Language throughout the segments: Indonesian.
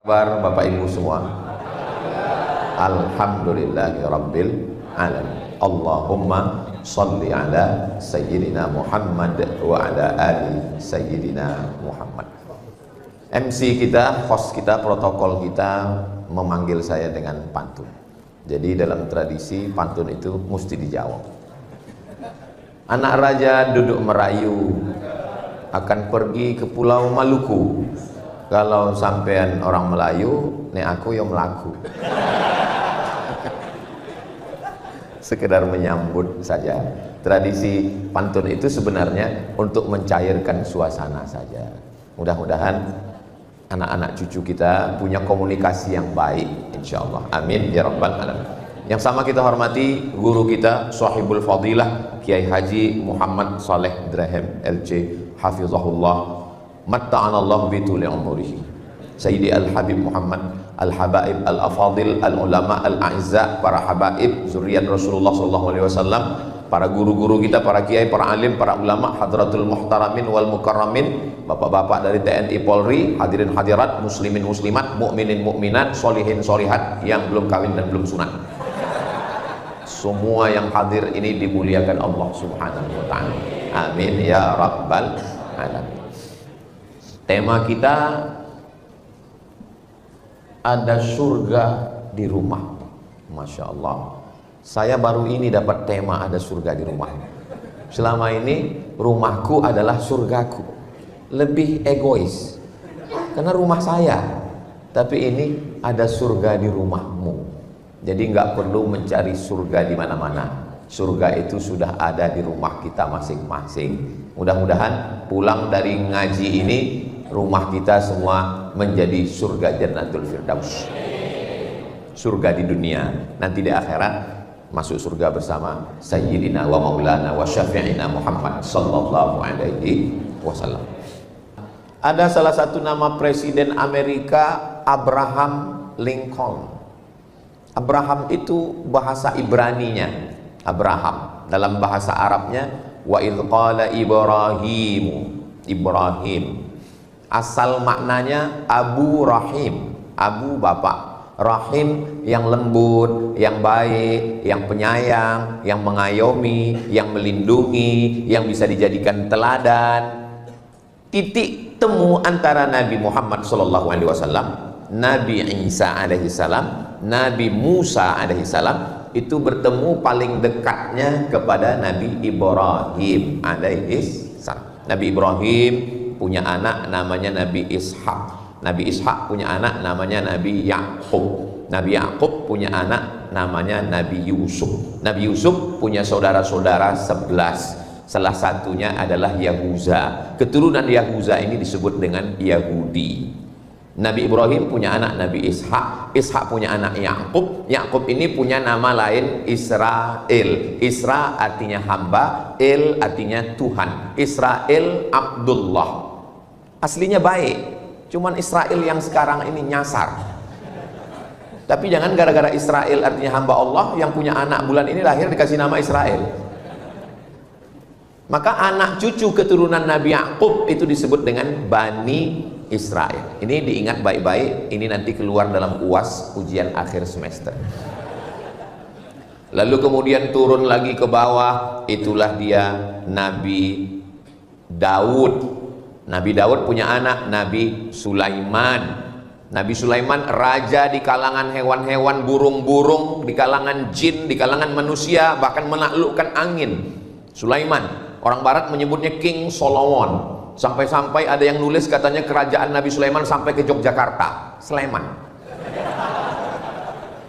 Kabar Bapak Ibu semua. Alhamdulillahirabbil alamin. Allahumma sholli ala sayyidina Muhammad wa ala ali sayyidina Muhammad. MC kita, host kita, protokol kita memanggil saya dengan pantun. Jadi dalam tradisi pantun itu mesti dijawab. Anak raja duduk merayu akan pergi ke Pulau Maluku. Kalau sampean orang Melayu, nek aku yang melaku. Sekedar menyambut saja. Tradisi pantun itu sebenarnya untuk mencairkan suasana saja. Mudah-mudahan anak-anak cucu kita punya komunikasi yang baik, insya Allah. Amin ya rabbal alamin. Yang sama kita hormati guru kita, Shahibul Fadilah Kiai Haji Muhammad Saleh Drahem LC Hafizahullah. Matta'anallahu bituli umurihi Sayyidi Al-Habib Muhammad Al-Habaib Al-Afadil Al-Ulama Al-A'izza, para habaib zuriat Rasulullah SAW, para guru-guru kita, para kiai, para alim, para ulama, hadratul muhtaramin wal mukarramin, bapak-bapak dari TNI Polri, hadirin hadirat, muslimin muslimat, mukminin mukminat, solihin solihat yang belum kawin dan belum sunat. Semua yang hadir ini dimuliakan Allah Subhanahu wa ta'ala. Amin ya rabbal alamin. Tema kita ada surga di rumah. Masya Allah, saya baru ini dapat tema ada surga di rumah. Selama ini rumahku adalah surgaku. Lebih egois karena rumah saya. Tapi ini ada surga di rumahmu. Jadi nggak perlu mencari surga di mana-mana. Surga itu sudah ada di rumah kita masing-masing. Mudah-mudahan pulang dari ngaji ini rumah kita semua menjadi surga Jannatul Firdaus. Surga di dunia, nanti di akhirat masuk surga bersama Sayyidina wa Maulana wa Syafi'ina Muhammad sallallahu alaihi wasallam. Ada salah satu nama Presiden Amerika, Abraham Lincoln. Abraham itu bahasa Ibraninya Abraham, dalam bahasa Arabnya wa idh qala Ibrahim. Asal maknanya Abu Rahim, Abu bapak, Rahim yang lembut, yang baik, yang penyayang, yang mengayomi, yang melindungi, yang bisa dijadikan teladan. Titik temu antara Nabi Muhammad SAW, Nabi Isa alaihissalam, Nabi Musa alaihissalam itu bertemu paling dekatnya kepada Nabi Ibrahim alaihissalam. Nabi Ibrahim punya anak namanya Nabi Ishak. Nabi Ishak punya anak namanya Nabi Yakub. Nabi Yakub punya anak namanya Nabi Yusuf. Nabi Yusuf punya saudara-saudara 11. Salah satunya adalah Yahuza. Keturunan Yahuza ini disebut dengan Yahudi. Nabi Ibrahim punya anak Nabi Ishak. Ishak punya anak Yakub. Yakub ini punya nama lain Israel. Isra artinya hamba, El artinya Tuhan. Israel Abdullah. Aslinya baik, cuman Israel yang sekarang ini nyasar. Tapi jangan gara-gara Israel artinya hamba Allah, yang punya anak bulan ini lahir dikasih nama Israel. Maka anak cucu keturunan Nabi Yakub itu disebut dengan Bani Israel. Ini diingat baik-baik, ini nanti keluar dalam UAS, ujian akhir semester. Lalu kemudian turun lagi ke bawah, itulah dia Nabi Daud. Nabi Daud punya anak Nabi Sulaiman. Nabi Sulaiman raja di kalangan hewan-hewan, burung-burung, di kalangan jin, di kalangan manusia, bahkan menaklukkan angin. Sulaiman, orang barat menyebutnya King Solomon. Sampai-sampai ada yang nulis katanya kerajaan Nabi Sulaiman sampai ke Yogyakarta, Sleman.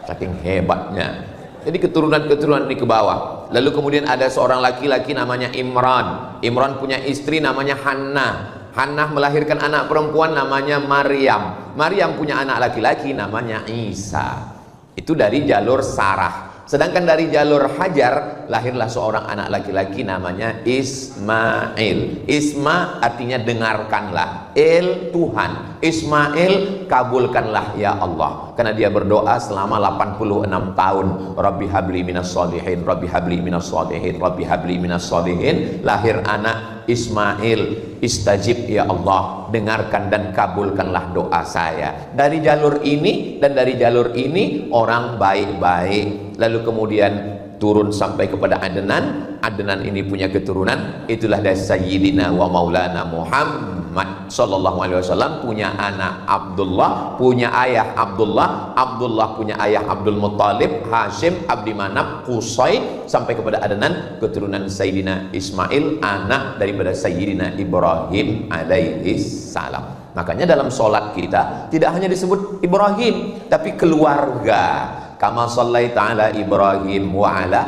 Saking hebatnya. Jadi keturunan-keturunan ini ke bawah. Lalu kemudian ada seorang laki-laki namanya Imran. Imran punya istri namanya Hannah. Hannah melahirkan anak perempuan namanya Maryam. Maryam punya anak laki-laki namanya Isa. Itu dari jalur Sarah. Sedangkan dari jalur Hajar lahirlah seorang anak laki-laki namanya Ismail. Isma artinya dengarkanlah, El Tuhan, Ismail kabulkanlah ya Allah. karena dia berdoa selama 86 tahun. Rabbi habli minas sholihin, Rabbi habli minas sholihin, Rabbi habli minas sholihin. Lahir anak Ismail, istajib ya Allah, dengarkan dan kabulkanlah doa saya. Dari jalur ini dan dari jalur ini orang baik-baik. Lalu kemudian turun sampai kepada Adnan. Adnan ini punya keturunan, itulah dari Sayyidina wa Maulana Muhammad sallallahu alaihi wasallam, punya anak Abdullah, punya ayah Abdullah, Abdullah punya ayah Abdul Muttalib, Hashim, Abdi Manaf, Qusay, sampai kepada Adnan, keturunan Sayyidina Ismail, anak daripada Sayyidina Ibrahim alaihi salam. Makanya dalam sholat kita tidak hanya disebut Ibrahim, tapi keluarga. Kama shallaita ala Ibrahim wa ala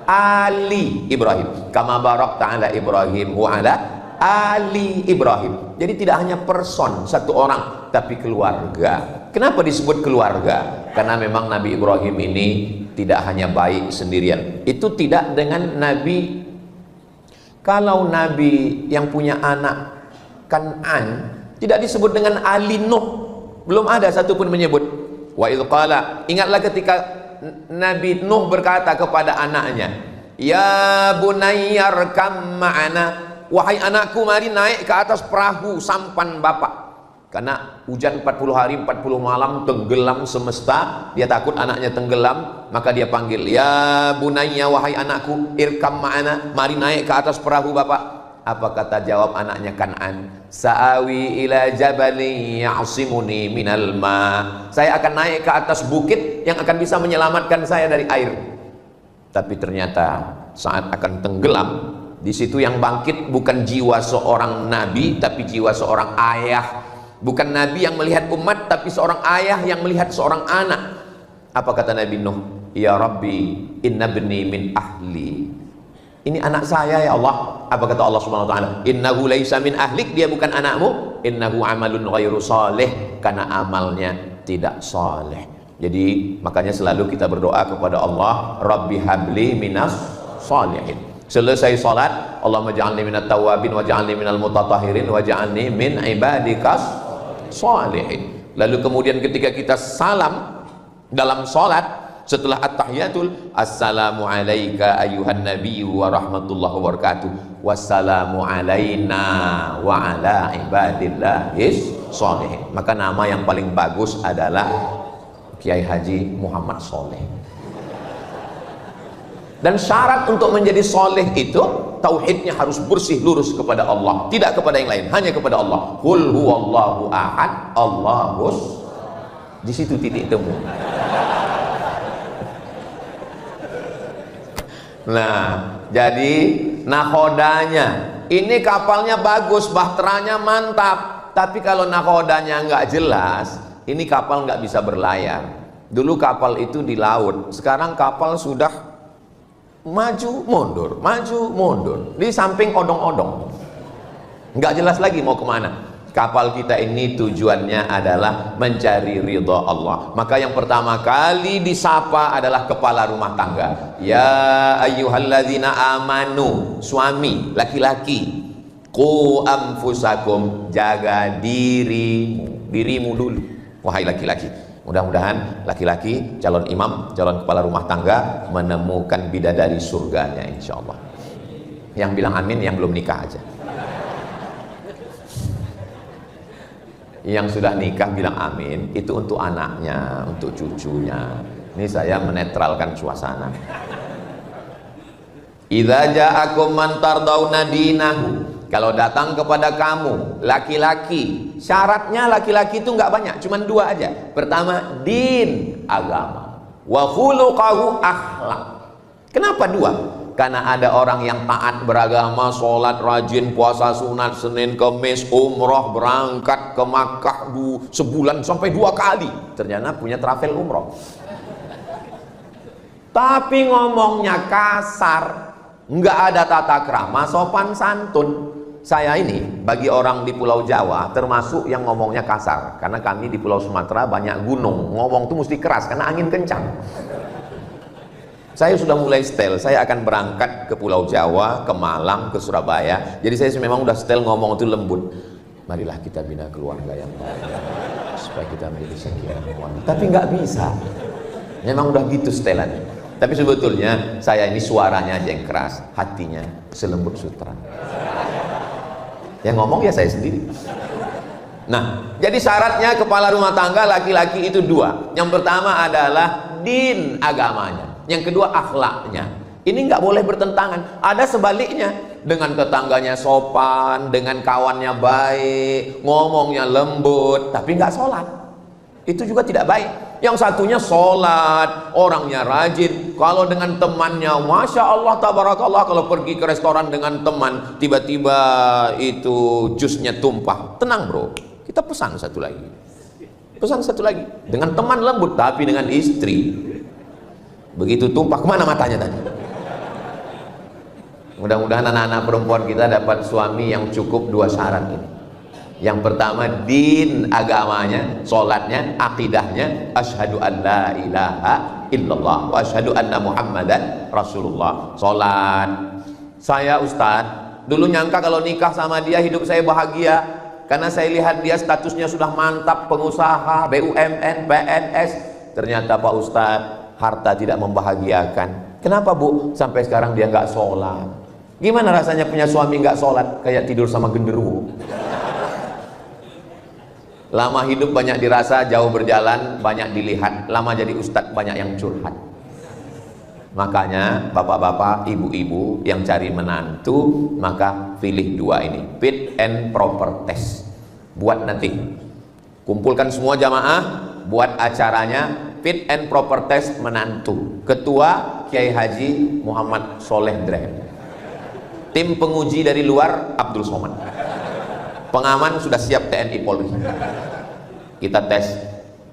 ali Ibrahim, kama barakta ala Ibrahim wa ala ali Ibrahim. Jadi tidak hanya person, satu orang, tapi keluarga. Kenapa disebut keluarga? Karena memang Nabi Ibrahim ini tidak hanya baik sendirian. Itu tidak dengan Nabi. Kalau Nabi yang punya anak Kan'an tidak disebut dengan Ali Nuh, belum ada satupun menyebut. Wa idh qala, ingatlah ketika Nabi Nuh berkata kepada anaknya, ya bunayyarkam ma'ana, wahai anakku mari naik ke atas perahu sampan bapak. Karena hujan 40 hari 40 malam, tenggelam semesta, dia takut anaknya tenggelam, maka dia panggil, ya bunayya, wahai anakku, irkam ma'ana, mari naik ke atas perahu bapak. Apa kata jawab anaknya Kan'an? Sa'awi ila jabali ya'simuni minal ma. Saya akan naik ke atas bukit yang akan bisa menyelamatkan saya dari air. Tapi ternyata saat akan tenggelam, di situ yang bangkit bukan jiwa seorang nabi, tapi jiwa seorang ayah. Bukan nabi yang melihat umat, tapi seorang ayah yang melihat seorang anak. Apa kata Nabi Nuh? Ya Rabbi, inna bni min ahli. Ini anak saya ya Allah. Apa kata Allah Subhanahu wa taala? Innahu laisa min ahlik, dia bukan anakmu. Innahu amalun ghairu salih, karena amalnya tidak saleh. Jadi makanya selalu kita berdoa kepada Allah, Rabbi habli minas salihin. Selesai salat, Allahumma ja'alni minat tawabin wa ja'alni minal mutatahhirin wa ja'alni min ibadikas salihin. Lalu kemudian ketika kita salam dalam salat, setelah at-tahiyatul, assalamu alayka ayyuhan nabiyyu wa rahmatullahi wa barakatuh, wassalamu alayna wa ala ibadillahis sholihin. Maka nama yang paling bagus adalah Kiai Haji Muhammad Soleh. Dan syarat untuk menjadi soleh itu, tauhidnya harus bersih lurus kepada Allah, tidak kepada yang lain, hanya kepada Allah. Qul huwallahu ahad, Allahus. Di situ titik temu. Nah, jadi nakodanya ini kapalnya bagus, bahteranya mantap, tapi kalau nakodanya nggak jelas, ini kapal nggak bisa berlayar. Dulu kapal itu di laut, sekarang kapal sudah maju mundur, di samping odong-odong, nggak jelas lagi mau kemana. Kapal kita ini tujuannya adalah mencari ridha Allah. Maka yang pertama kali disapa adalah kepala rumah tangga. Ya ayyuhalladzina amanu, suami, laki-laki, qu anfusakum, jaga dirimu dulu. Wahai laki-laki, mudah-mudahan laki-laki calon imam, calon kepala rumah tangga menemukan bidadari surganya insyaallah. Yang bilang amin yang belum nikah aja. Yang sudah nikah bilang amin, itu untuk anaknya, untuk cucunya. Ini saya menetralkan suasana. Idza ja'akum man tardawna dinahu, kalau datang kepada kamu laki-laki, syaratnya laki-laki itu nggak banyak, cuma dua aja. Pertama, din, agama, wa khuluqahu, akhlak. Kenapa dua? Karena ada orang yang taat beragama, sholat rajin, puasa sunat, Senin Kemis, umroh, berangkat ke Makkah sebulan sampai 2 kali, ternyata punya travel umroh, tapi ngomongnya kasar, nggak ada tata krama, sopan santun. Saya ini bagi orang di Pulau Jawa termasuk yang ngomongnya kasar, karena kami di Pulau Sumatera banyak gunung, ngomong tuh mesti keras karena angin kencang. Saya sudah mulai setel, saya akan berangkat ke Pulau Jawa, ke Malang, ke Surabaya. Jadi saya memang udah setel ngomong itu lembut. Marilah kita bina keluarga yang baik. supaya kita menjadi sakinah mawaddah. Tapi nggak bisa. Memang udah gitu setelannya. Tapi sebetulnya saya ini suaranya aja yang keras, hatinya selembut sutra. Yang ngomong ya saya sendiri. Nah, jadi syaratnya kepala rumah tangga laki-laki itu dua. Yang pertama adalah din, agamanya. Yang kedua akhlaknya. Ini nggak boleh bertentangan. Ada sebaliknya, dengan tetangganya sopan, dengan kawannya baik, ngomongnya lembut, tapi nggak sholat. Itu juga tidak baik. Yang satunya sholat, orangnya rajin. Kalau dengan temannya, Masya Allah, tabarakallah. Kalau pergi ke restoran dengan teman, tiba-tiba itu jusnya tumpah. Tenang bro, kita pesan satu lagi. Pesan satu lagi. Dengan teman lembut, tapi dengan istri, begitu tumpah, kemana matanya tadi? Mudah-mudahan anak-anak perempuan kita dapat suami yang cukup dua syarat ini. Yang pertama din, agamanya, sholatnya, akidahnya, asyhadu an la ilaha illallah wa asyhadu anna muhammadan rasulullah. Sholat. Saya Ustadz dulu nyangka kalau nikah sama dia hidup saya bahagia, karena saya lihat dia statusnya sudah mantap, pengusaha, BUMN, PNS. Ternyata Pak Ustadz, harta tidak membahagiakan. Kenapa Bu? Sampai sekarang dia nggak sholat. Gimana rasanya punya suami nggak sholat? Kayak tidur sama genderuwo. Lama hidup banyak dirasa, jauh berjalan banyak dilihat. Lama jadi ustadz banyak yang curhat. Makanya bapak-bapak, ibu-ibu yang cari menantu, maka pilih dua ini, fit and proper test. Buat nanti, kumpulkan semua jamaah, buat acaranya fit and proper test menantu. Ketua Kiai Haji Muhammad Soleh Dren. Tim penguji dari luar Abdul Somad. Pengaman sudah siap TNI Polri. Kita tes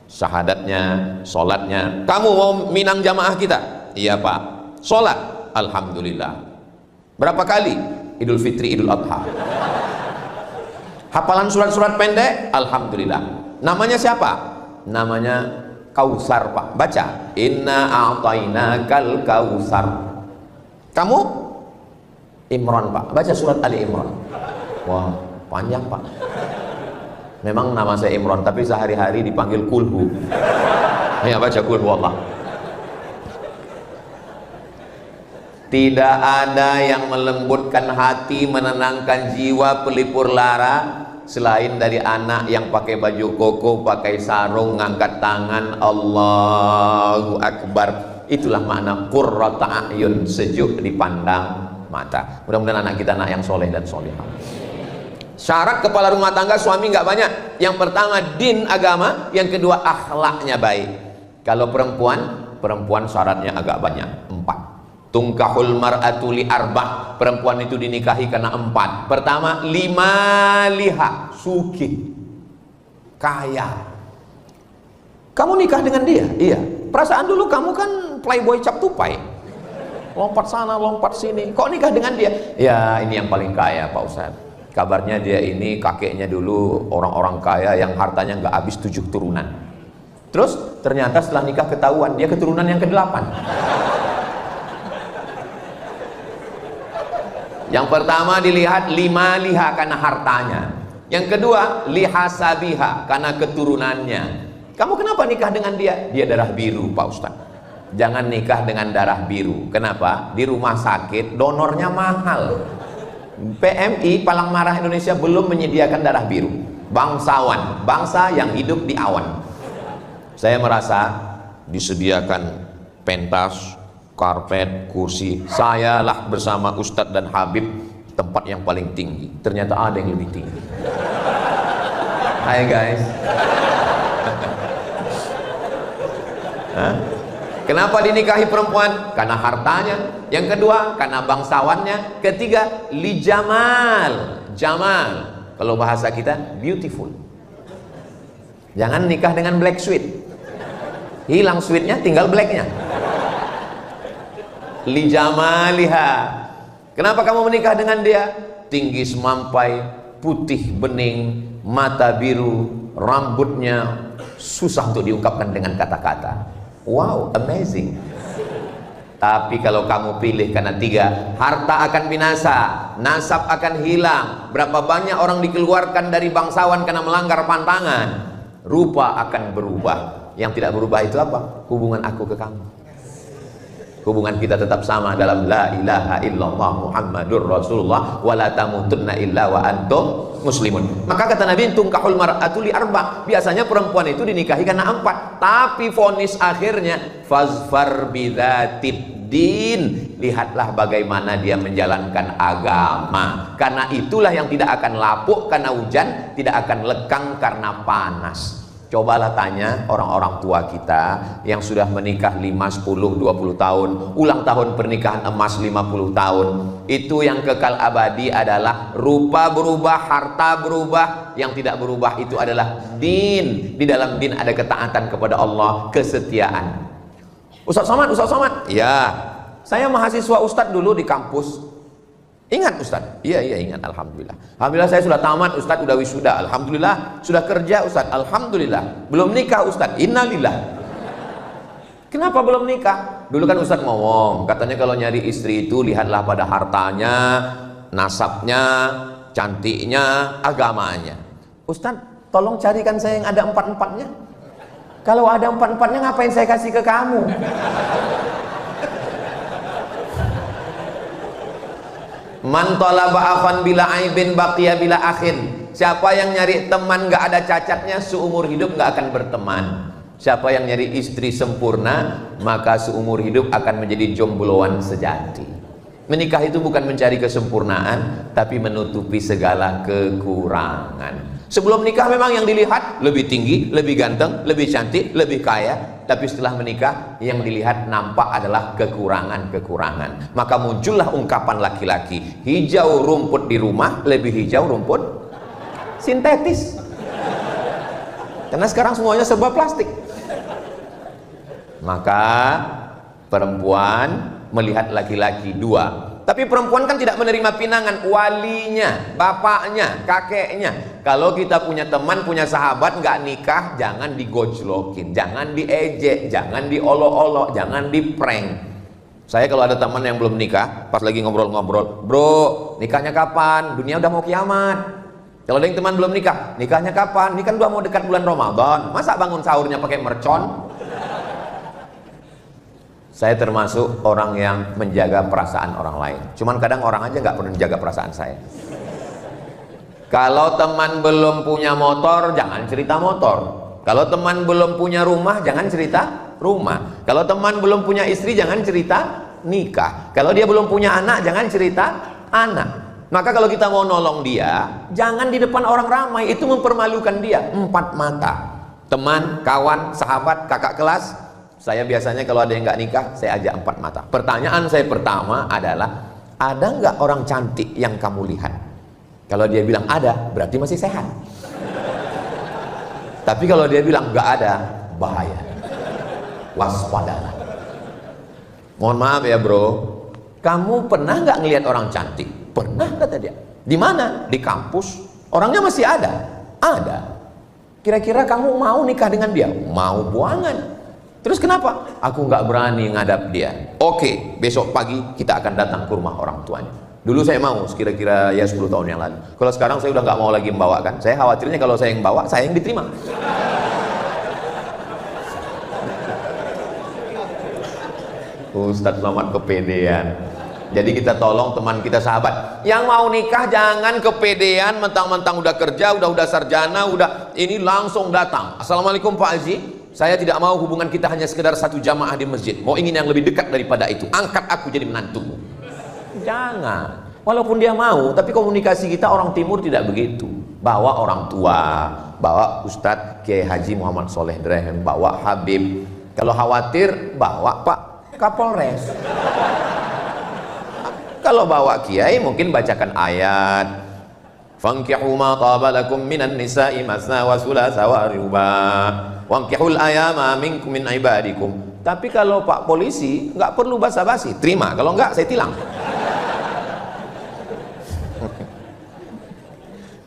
syahadatnya, sholatnya. Kamu mau minang jamaah kita? Iya Pak. Sholat? Alhamdulillah. Berapa kali? Idul Fitri, Idul Adha. Hafalan surat-surat pendek? Alhamdulillah. Namanya siapa? Namanya Kausar Pak. Baca. Inna a'tainakal kausar. Kamu? Imran Pak. Baca surat Ali Imran. Wah, panjang Pak. Memang nama saya Imran, tapi sehari-hari dipanggil Kulhu. Ayo baca Kulhu Allah. Tidak ada yang melembutkan hati, menenangkan jiwa, pelipur lara selain dari anak yang pakai baju koko, pakai sarung, ngangkat tangan, Allahu Akbar. Itulah makna qurrata a'yun, sejuk dipandang mata. Mudah-mudahan anak kita anak yang soleh dan solehah. Syarat kepala rumah tangga suami nggak banyak. Yang pertama din, agama. Yang kedua akhlaknya baik. Kalau perempuan syaratnya agak banyak, 4. Tungkahul mar'atu li arba'. Perempuan itu dinikahi karena 4. Pertama, liha, sugih, kaya. Kamu nikah dengan dia? Iya. Perasaan dulu kamu kan playboy cap tupai, lompat sana lompat sini. Kok nikah dengan dia? Ya ini yang paling kaya Pak Ustadz. Kabarnya dia ini kakeknya dulu orang-orang kaya yang hartanya nggak habis 7 turunan. Terus ternyata setelah nikah ketahuan dia keturunan yang ke-8. Yang pertama dilihat liha karena hartanya. Yang kedua lihasabiha karena keturunannya. Kamu kenapa nikah dengan dia? Dia darah biru Pak Ustadz. Jangan nikah dengan darah biru. Kenapa? Di rumah sakit donornya mahal. PMI Palang Merah Indonesia belum menyediakan darah biru. Bangsawan, bangsa yang hidup di awan. Saya merasa disediakan pentas, karpet, kursi. Saya lah bersama Ustadz dan Habib tempat yang paling tinggi. Ternyata ada yang lebih tinggi. Hai guys. Hah? Kenapa dinikahi perempuan? Karena hartanya. Yang kedua, karena bangsawannya. Ketiga, li jamal. Jamal, kalau bahasa kita, beautiful. Jangan nikah dengan black sweet. Hilang sweetnya, tinggal blacknya. Li jamaliha. Kenapa kamu menikah dengan dia? Tinggi semampai, putih bening, mata biru, rambutnya susah untuk diungkapkan dengan kata-kata. Wow, amazing. Tapi kalau kamu pilih karena 3, harta akan binasa, nasab akan hilang. Berapa banyak orang dikeluarkan dari bangsawan karena melanggar pantangan. rupa akan berubah. Yang tidak berubah itu apa? Hubungan aku ke kamu. Hubungan kita tetap sama dalam la ilaha illallah Muhammadur Rasulullah wa la tamutunna illa wa antum muslimun. Maka kata Nabi, tungkahul mar'atu li arba. Biasanya perempuan itu dinikahi karena 4. Tapi vonis akhirnya fazfar bidzatid din. Lihatlah bagaimana dia menjalankan agama. Karena itulah yang tidak akan lapuk karena hujan, tidak akan lekang karena panas. Cobalah tanya orang-orang tua kita yang sudah menikah 5, 10, 20 tahun, ulang tahun pernikahan emas 50 tahun. Itu yang kekal abadi adalah rupa berubah, harta berubah. Yang tidak berubah itu adalah din. Di dalam din ada ketaatan kepada Allah, kesetiaan. Ustaz Somad, ya, saya mahasiswa Ustadz dulu di kampus. Ingat Ustadz? Iya ingat, alhamdulillah. Alhamdulillah saya sudah tamat Ustadz, sudah wisuda, alhamdulillah. Sudah kerja Ustadz, alhamdulillah. Belum nikah Ustadz, innalillah. Kenapa belum nikah? Dulu kan Ustadz ngomong, katanya kalau nyari istri itu lihatlah pada hartanya, nasabnya, cantiknya, agamanya. Ustadz, tolong carikan saya yang ada 4-4-nya. Kalau ada 4-4-nya ngapain saya kasih ke kamu? Man talaba akhan bila aibin baqiya bila akhin. Siapa yang nyari teman gak ada cacatnya, seumur hidup gak akan berteman. Siapa yang nyari istri sempurna, maka seumur hidup akan menjadi jombloan sejati. Menikah itu bukan mencari kesempurnaan, tapi menutupi segala kekurangan. Sebelum nikah memang yang dilihat lebih tinggi, lebih ganteng, lebih cantik, lebih kaya. Tapi setelah menikah yang dilihat nampak adalah kekurangan-kekurangan. Maka muncullah ungkapan laki-laki, hijau rumput di rumah lebih hijau rumput sintetis. Karena sekarang semuanya serba plastik. Maka perempuan melihat laki-laki 2. Tapi perempuan kan tidak menerima pinangan, walinya, bapaknya, kakeknya. Kalau kita punya teman, punya sahabat nggak nikah, jangan digojlokin, jangan diejek, jangan diolok-olok, jangan diprank. Saya kalau ada teman yang belum nikah, pas lagi ngobrol-ngobrol, bro, nikahnya kapan? Dunia udah mau kiamat. Kalau ada yang teman belum nikah, nikahnya kapan? Ini kan udah mau dekat bulan Ramadan, masa bangun sahurnya pakai mercon? Saya termasuk orang yang menjaga perasaan orang lain. Cuman kadang orang aja nggak pernah menjaga perasaan saya. Kalau teman belum punya motor, jangan cerita motor. Kalau teman belum punya rumah, jangan cerita rumah. Kalau teman belum punya istri, jangan cerita nikah. Kalau dia belum punya anak, jangan cerita anak. Maka kalau kita mau nolong dia, jangan di depan orang ramai, itu mempermalukan dia. 4 mata. Teman, kawan, sahabat, kakak kelas. Saya biasanya kalau ada yang nggak nikah, saya ajak 4 mata. Pertanyaan saya pertama adalah, ada nggak orang cantik yang kamu lihat? Kalau dia bilang ada, berarti masih sehat. Tapi kalau dia bilang nggak ada, bahaya. Waspadalah. Mohon maaf ya bro, kamu pernah nggak ngelihat orang cantik? Pernah, kata dia. Di mana? Di kampus. Orangnya masih ada? Ada. Kira-kira kamu mau nikah dengan dia? Mau buangan. Terus kenapa? Aku nggak berani ngadap dia. Oke, besok pagi kita akan datang ke rumah orang tuanya. Dulu saya mau, kira-kira ya 10 tahun yang lalu. Kalau sekarang saya udah nggak mau lagi membawakan. Saya khawatirnya kalau saya yang bawa, saya yang diterima. Ustadz Selamat kepedean. Jadi kita tolong teman kita, sahabat yang mau nikah, jangan kepedean, mentang-mentang udah kerja, udah sarjana, udah ini langsung datang. Assalamualaikum Pak Haji, saya tidak mau hubungan kita hanya sekedar 1 jamaah di masjid. Mau ingin yang lebih dekat daripada itu. Angkat aku jadi menantumu. Jangan. Walaupun dia mau, tapi komunikasi kita orang timur tidak begitu. Bawa orang tua, bawa Ustadz Kiai Haji Muhammad Soleh Drehem, bawa Habib. Kalau khawatir, bawa Pak Kapolres. Kalau bawa kiai mungkin bacakan ayat, fankihu ma taba lakum minan nisa'i masna wa thulatha wa ruba' wankihul ayama minkum min ibadikum. Tapi kalau Pak polisi nggak perlu basa-basi, terima, kalau nggak saya tilang.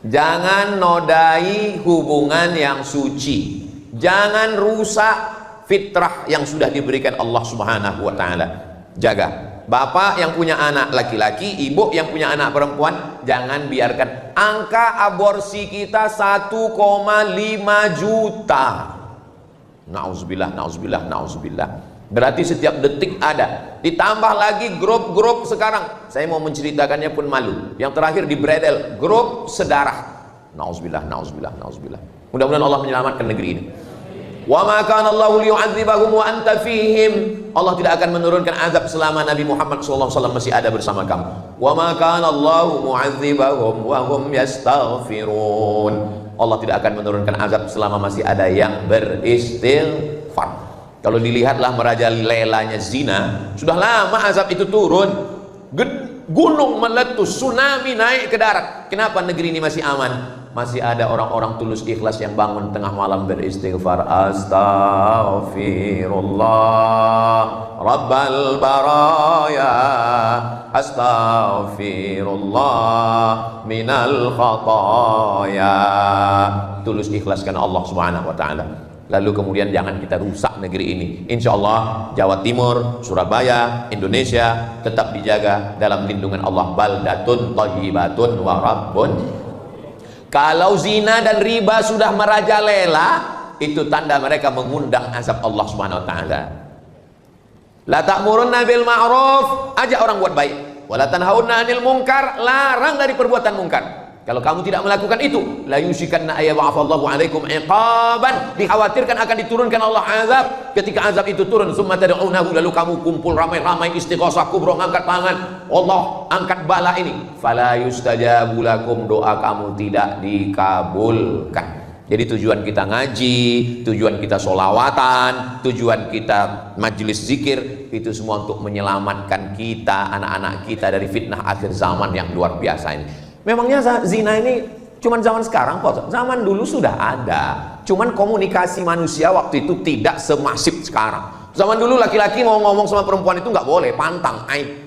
Jangan nodai hubungan yang suci, jangan rusak fitrah yang sudah diberikan Allah Subhanahu wa taala. Jaga. Bapak yang punya anak laki-laki, ibu yang punya anak perempuan, jangan biarkan. Angka aborsi kita 1,5 juta. Nauzubillah, nauzubillah, nauzubillah. Berarti setiap detik ada. Ditambah lagi grup-grup sekarang. Saya mau menceritakannya pun malu. Yang terakhir di Bredel, grup sedarah. Nauzubillah, nauzubillah, nauzubillah. Mudah-mudahan Allah menyelamatkan negeri ini. Wa ma kana Allahu liyu'adzibahum wa anta fihim. Allah tidak akan menurunkan azab selama Nabi Muhammad SAW masih ada bersama kamu. Wa ma kana Allahu mu'adzibahum wa hum yastaghfirun. Allah tidak akan menurunkan azab selama masih ada yang beristighfar. Kalau dilihatlah merajalelanya zina, sudah lama azab itu turun. Gunung meletus, tsunami naik ke darat. Kenapa negeri ini masih aman? Masih ada orang-orang tulus ikhlas yang bangun tengah malam beristighfar. Astaghfirullah Rabbal baraya, astaghfirullah minal khataya. Tulus ikhlaskan Allah Subhanahu wa ta'ala. Lalu kemudian jangan kita rusak negeri ini. Insya Allah Jawa Timur, Surabaya, Indonesia tetap dijaga dalam lindungan Allah. Baldatun thayyibatun wa rabbun. Kalau zina dan riba sudah merajalela, itu tanda mereka mengundang azab Allah Subhanahu wa taala. La ta'murunna bil ma'ruf, ajak orang buat baik. Wa la tanhauna 'anil munkar, larang dari perbuatan mungkar. Kalau kamu tidak melakukan itu, la yushikanna ayyab'atsallahu 'alaikum 'iqaban, dikhawatirkan akan diturunkan Allah azab. Ketika azab itu turun, summa tad'unahu, lalu kamu kumpul ramai-ramai istighosah kubro, angkat tangan, Allah angkat bala ini, fala yustajabu lakum, doa kamu tidak dikabulkan. Jadi tujuan kita ngaji, tujuan kita sholawatan, tujuan kita majelis zikir, itu semua untuk menyelamatkan kita, anak-anak kita dari fitnah akhir zaman yang luar biasa ini. Memangnya zina ini cuman zaman sekarang kok? Zaman dulu sudah ada. Cuman komunikasi manusia waktu itu tidak semasif sekarang. Zaman dulu laki-laki mau ngomong sama perempuan itu nggak boleh, pantang, aib.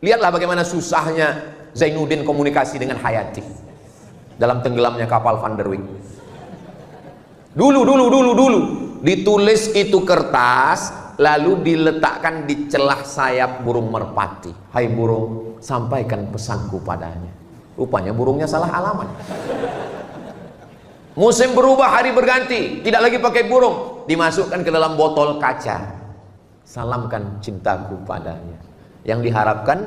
Lihatlah bagaimana susahnya Zainuddin komunikasi dengan Hayati dalam tenggelamnya kapal Van der Wijk. Dulu ditulis itu kertas, lalu diletakkan di celah sayap burung merpati. Hai burung, sampaikan pesanku padanya. Rupanya burungnya salah alamat. Musim berubah, hari berganti, tidak lagi pakai burung, dimasukkan ke dalam botol kaca. Salamkan cintaku padanya. Yang diharapkan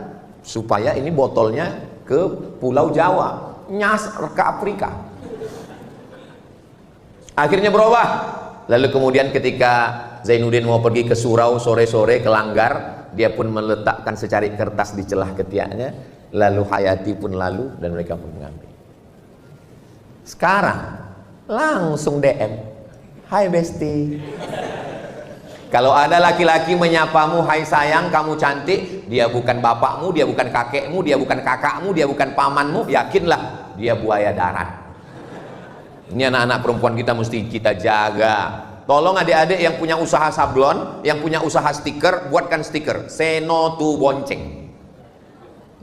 supaya ini botolnya ke Pulau Jawa, nyasar ke Afrika. Akhirnya berubah. Lalu kemudian ketika Zainuddin mau pergi ke surau sore-sore ke Langgar, dia pun meletakkan secari kertas di celah ketiaknya. Lalu Hayati pun lalu dan mereka pun mengambil. Sekarang langsung DM, hai besti. Kalau ada laki-laki menyapamu, hai sayang, kamu cantik, dia bukan bapakmu, dia bukan kakekmu, dia bukan kakakmu, dia bukan pamanmu, yakinlah dia buaya darat. Ini anak-anak perempuan kita mesti kita jaga. Tolong adik-adik yang punya usaha sablon, yang punya usaha stiker, buatkan stiker say no to bonceng.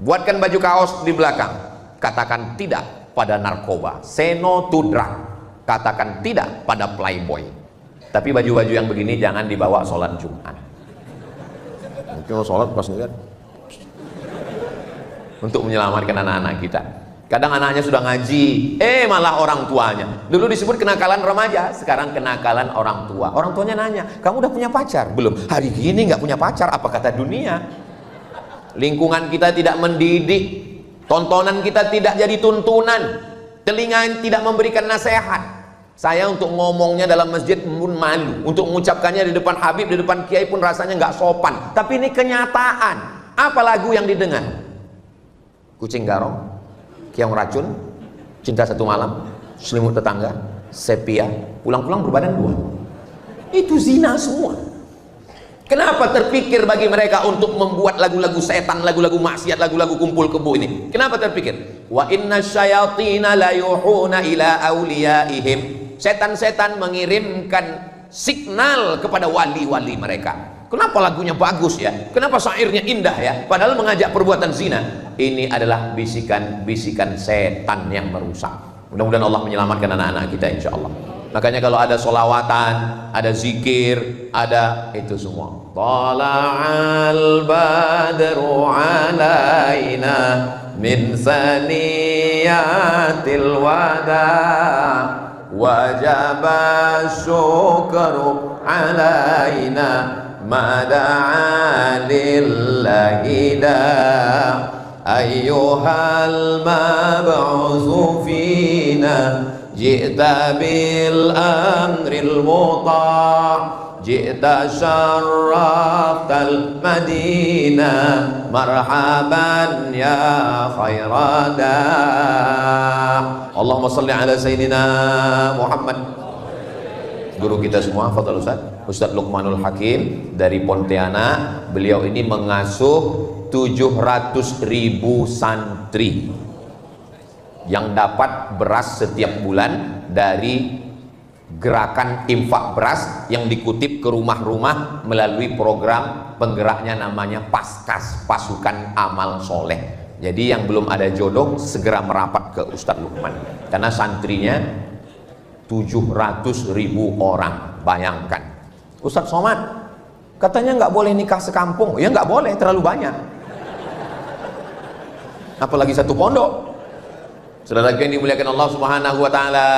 Buatkan baju kaos di belakang, katakan tidak pada narkoba, say no to drug, katakan tidak pada playboy. Tapi baju-baju yang begini jangan dibawa sholat Jumat. Mungkin sholat pas ngeliat, untuk menyelamatkan anak-anak kita. Kadang anaknya sudah ngaji, malah orang tuanya. Dulu disebut kenakalan remaja, sekarang kenakalan orang tua. Orang tuanya nanya, kamu udah punya pacar? Belum. Hari gini nggak punya pacar, apa kata dunia? Lingkungan kita tidak mendidik, tontonan kita tidak jadi tuntunan, telinga tidak memberikan nasihat. Saya untuk ngomongnya dalam masjid pun malu, untuk mengucapkannya di depan Habib, di depan Kiai pun rasanya nggak sopan. Tapi ini kenyataan. Apa lagu yang didengar? Kucing Garong, Keong Racun, Cinta Satu Malam, Selimut Tetangga, Sepia, Pulang-pulang berbadan dua. Itu zina semua. Kenapa terpikir bagi mereka untuk membuat lagu-lagu setan, lagu-lagu maksiat, lagu-lagu kumpul kebo ini? Kenapa terpikir? Wa inna syayatina la yuhuna ila awliyaihim. Setan-setan mengirimkan signal kepada wali-wali mereka. Kenapa lagunya bagus ya? Kenapa syairnya indah ya? Padahal mengajak perbuatan zina. Ini adalah bisikan-bisikan setan yang merusak. Mudah-mudahan Allah menyelamatkan anak-anak kita insya Allah. Makanya kalau ada solawatan, ada zikir, ada itu semua. Tala'al badru alaina min saniyatil wada wajaba syukru alaina mada'a lillahi da ayyuhal mab'utsu fina ji'ta bil amril muta' ji'ta syarraftal madinah marhaban ya khairada. Allahumma salli ala sayyidina Muhammad. Guru kita semua, Fadhil Ustaz Luqmanul Hakim dari Pontianak. Beliau ini mengasuh 700.000 santri yang dapat beras setiap bulan dari gerakan infak beras yang dikutip ke rumah-rumah melalui program penggeraknya namanya Paskas, Pasukan Amal Soleh. Jadi yang belum ada jodoh segera merapat ke Ustadz Luqman karena santrinya 700.000 orang. Bayangkan, Ustadz Somad katanya nggak boleh nikah sekampung. Ya nggak boleh, terlalu banyak, apalagi satu pondok. Saudara yang dimuliakan Allah Subhanahu wa taala,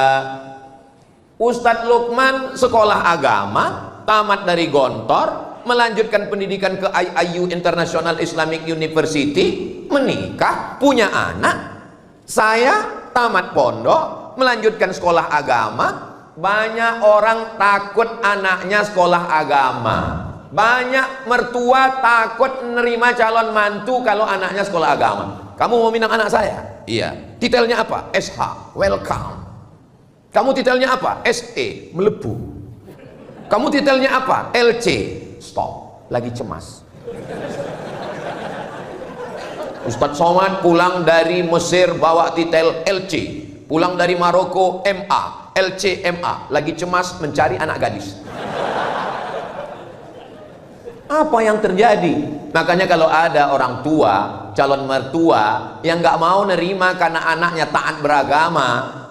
Ustadz Luqman sekolah agama, tamat dari Gontor, melanjutkan pendidikan ke IIU International Islamic University, menikah, punya anak. Saya tamat pondok, melanjutkan sekolah agama. Banyak orang takut anaknya sekolah agama. Banyak mertua takut menerima calon mantu kalau anaknya sekolah agama. Kamu mau minang anak saya? Iya. Titelnya apa? SH, welcome. Kamu titelnya apa? SE, melebu. Kamu titelnya apa? LC, stop. Lagi cemas. Ustadz Somad pulang dari Mesir bawa titel LC, pulang dari Maroko MA, LC MA, lagi cemas mencari anak gadis. Apa yang terjadi? Makanya kalau ada orang tua, calon mertua yang nggak mau nerima karena anaknya taat beragama,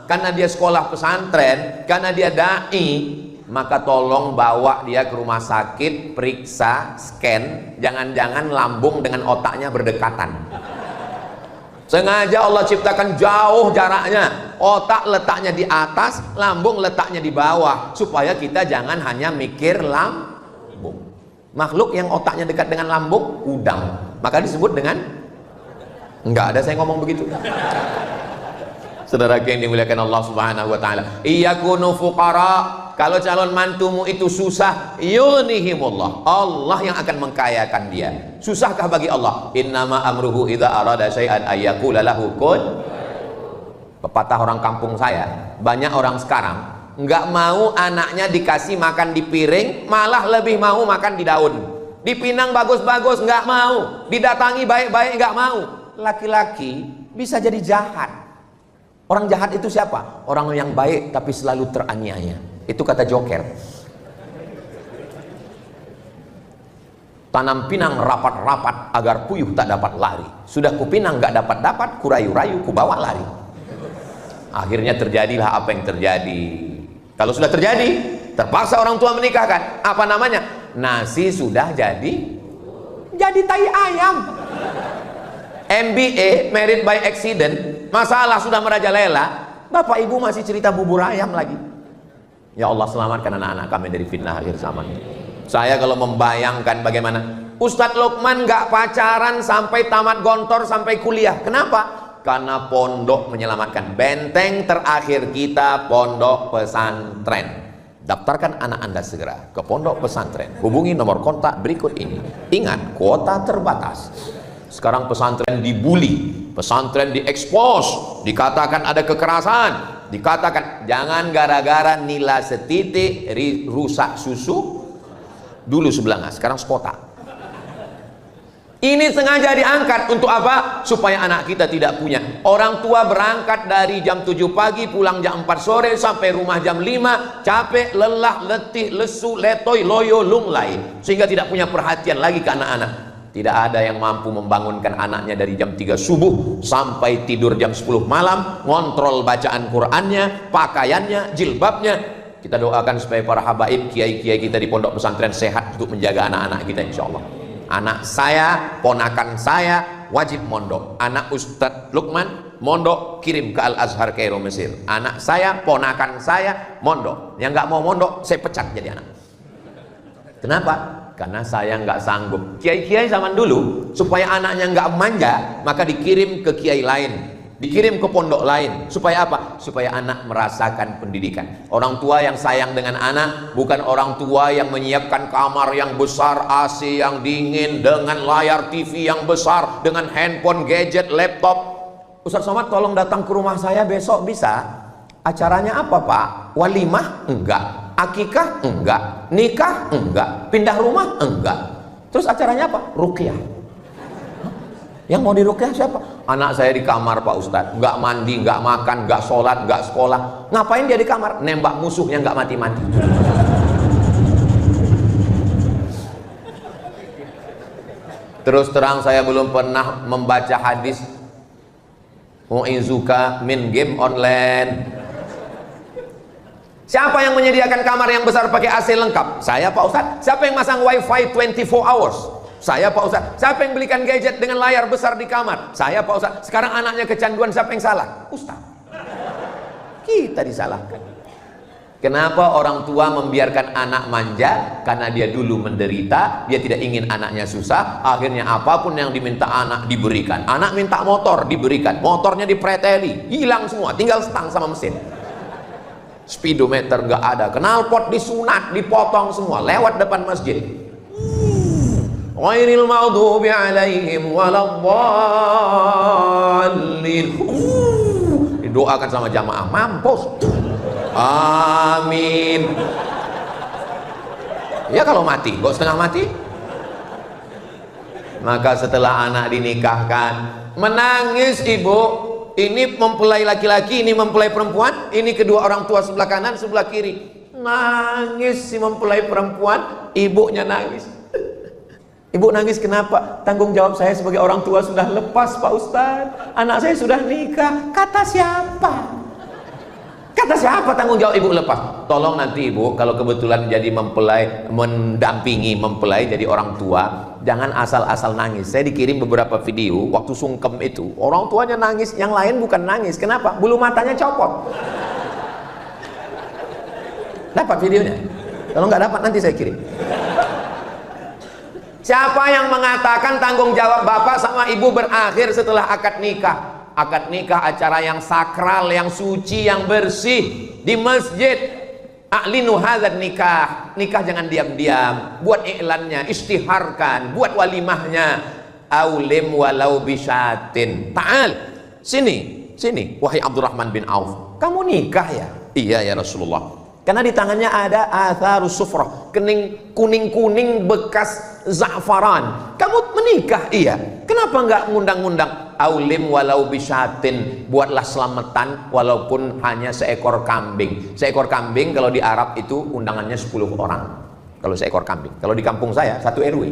karena dia sekolah pesantren, karena dia dai, maka tolong bawa dia ke rumah sakit, periksa, scan, jangan-jangan lambung dengan otaknya berdekatan. Sengaja Allah ciptakan jauh jaraknya, otak letaknya di atas, lambung letaknya di bawah, supaya kita jangan hanya mikir lambung. Makhluk yang otaknya dekat dengan lambung, udang, maka disebut dengan, enggak ada saya ngomong begitu. Saudara yang dimuliakan Allah Subhanahu wa taala, iyakunu fuqara, kalau calon mantumu itu susah, yughnihimullah, Allah yang akan mengkayakan dia. Susahkah bagi Allah? Innama amruhu idza arada syai'an ayyaqula lahu kun. Pepatah orang kampung saya, banyak orang sekarang nggak mau anaknya dikasih makan di piring, malah lebih mau makan di daun. Dipinang bagus-bagus nggak mau, didatangi baik-baik nggak mau. Laki-laki bisa jadi jahat. Orang jahat itu siapa? Orang yang baik tapi selalu teraniaya. Itu kata Joker. Tanam pinang rapat-rapat agar puyuh tak dapat lari. Sudah kupinang gak dapat-dapat, kurayu-rayu kubawa lari. Akhirnya terjadilah apa yang terjadi. Kalau sudah terjadi, terpaksa orang tua menikahkan. Apa namanya? Nasi sudah jadi tai ayam. MBA, married by accident, masalah sudah merajalela, bapak ibu masih cerita bubur ayam lagi. Ya Allah, selamatkan anak-anak kami dari fitnah akhir zaman. Saya kalau membayangkan bagaimana Ustadz Luqman gak pacaran sampai tamat Gontor, sampai kuliah. Kenapa? Karena pondok menyelamatkan. Benteng terakhir kita pondok pesantren. Daftarkan anak Anda segera ke pondok pesantren. Hubungi nomor kontak berikut ini. Ingat, kuota terbatas. Sekarang pesantren dibully, pesantren diekspos, dikatakan ada kekerasan, dikatakan jangan gara-gara nila setitik rusak susu. Dulu sebelah, sekarang sekota. Ini sengaja diangkat untuk apa? Supaya anak kita tidak punya. Orang tua berangkat dari jam 7 pagi, pulang jam 4 sore, sampai rumah jam 5, capek, lelah, letih, lesu, letoy, loyo, lunglai, sehingga tidak punya perhatian lagi ke anak-anak. Tidak ada yang mampu membangunkan anaknya dari jam 3 subuh sampai tidur jam 10 malam, ngontrol bacaan Qur'annya, pakaiannya, jilbabnya. Kita doakan supaya para habaib, kiai-kiai kita di pondok pesantren sehat untuk menjaga anak-anak kita insya Allah. Anak saya, ponakan saya wajib mondok. Anak Ustadz Lukman mondok, kirim ke Al-Azhar Kairo Mesir. Anak saya, ponakan saya mondok. Yang nggak mau mondok, saya pecat jadi anak. Kenapa? Karena saya nggak sanggup. Kiai-kiai zaman dulu supaya anaknya nggak manja, maka dikirim ke kiai lain, dikirim ke pondok lain. Supaya apa? Supaya anak merasakan pendidikan. Orang tua yang sayang dengan anak bukan orang tua yang menyiapkan kamar yang besar, AC yang dingin, dengan layar TV yang besar, dengan handphone, gadget, laptop. Ustaz Somad tolong datang ke rumah saya besok, bisa? Acaranya apa Pak? Walimah? Enggak. Akikah? Enggak. Nikah? Enggak. Pindah rumah? Enggak. Terus acaranya apa? Ruqyah. Yang mau diruqyah siapa? Anak saya di kamar Pak Ustadz, nggak mandi, nggak makan, nggak sholat, nggak sekolah. Ngapain dia di kamar? Nembak musuh yang nggak mati-mati. Terus terang saya belum pernah membaca hadis mu'izuka min game online. Siapa yang menyediakan kamar yang besar pakai AC lengkap? Saya Pak Ustadz. Siapa yang masang wifi 24 hours? Saya Pak Ustadz. Siapa yang belikan gadget dengan layar besar di kamar? Saya Pak Ustadz. Sekarang anaknya kecanduan, siapa yang salah? Ustadz. Kita disalahkan. Kenapa orang tua membiarkan anak manja? Karena dia dulu menderita, dia tidak ingin anaknya susah. Akhirnya apapun yang diminta anak diberikan. Anak minta motor diberikan, motornya dipreteli, hilang semua, tinggal stang sama mesin. Speedometer gak ada, knalpot disunat, dipotong semua, lewat depan masjid. Ghairil maghdubi alaihim waladdallin. Didoakan sama jamaah, mampus. Amin. Ya kalau mati, kok setengah mati? Maka setelah anak dinikahkan, menangis ibu. Ini mempelai laki-laki, ini mempelai perempuan, ini kedua orang tua sebelah kanan, sebelah kiri. Nangis si mempelai perempuan, ibunya nangis. Ibu nangis kenapa? Tanggung jawab saya sebagai orang tua sudah lepas Pak Ustadz. Anak saya sudah nikah. Kata siapa? Kata siapa tanggung jawab ibu lepas? Tolong nanti ibu kalau kebetulan jadi mempelai, mendampingi mempelai jadi orang tua, jangan asal-asal nangis. Saya dikirim beberapa video waktu sungkem itu, orang tuanya nangis, yang lain bukan nangis. Kenapa? Bulu matanya copot. Dapat videonya? Kalau nggak dapat nanti saya kirim. Siapa yang mengatakan tanggung jawab bapak sama ibu berakhir setelah akad nikah? Akad nikah acara yang sakral, yang suci, yang bersih di masjid. A'linu hadzal nikah. Nikah jangan diam-diam, buat iklannya, istiharkan, buat walimahnya. Aulim walau bisyatin. Ta'al, sini wahai Abdurrahman bin Auf, kamu nikah ya? Iya ya Rasulullah. Karena di tangannya ada atharus sufrah, kuning-kuning bekas za'faran. Kamu menikah? Iya. Kenapa enggak ngundang-ngundang? Aulim walau bisyatin, buatlah selamatan walaupun hanya seekor kambing. Seekor kambing kalau di Arab itu undangannya 10 orang. Kalau seekor kambing. Kalau di kampung saya 1 RW.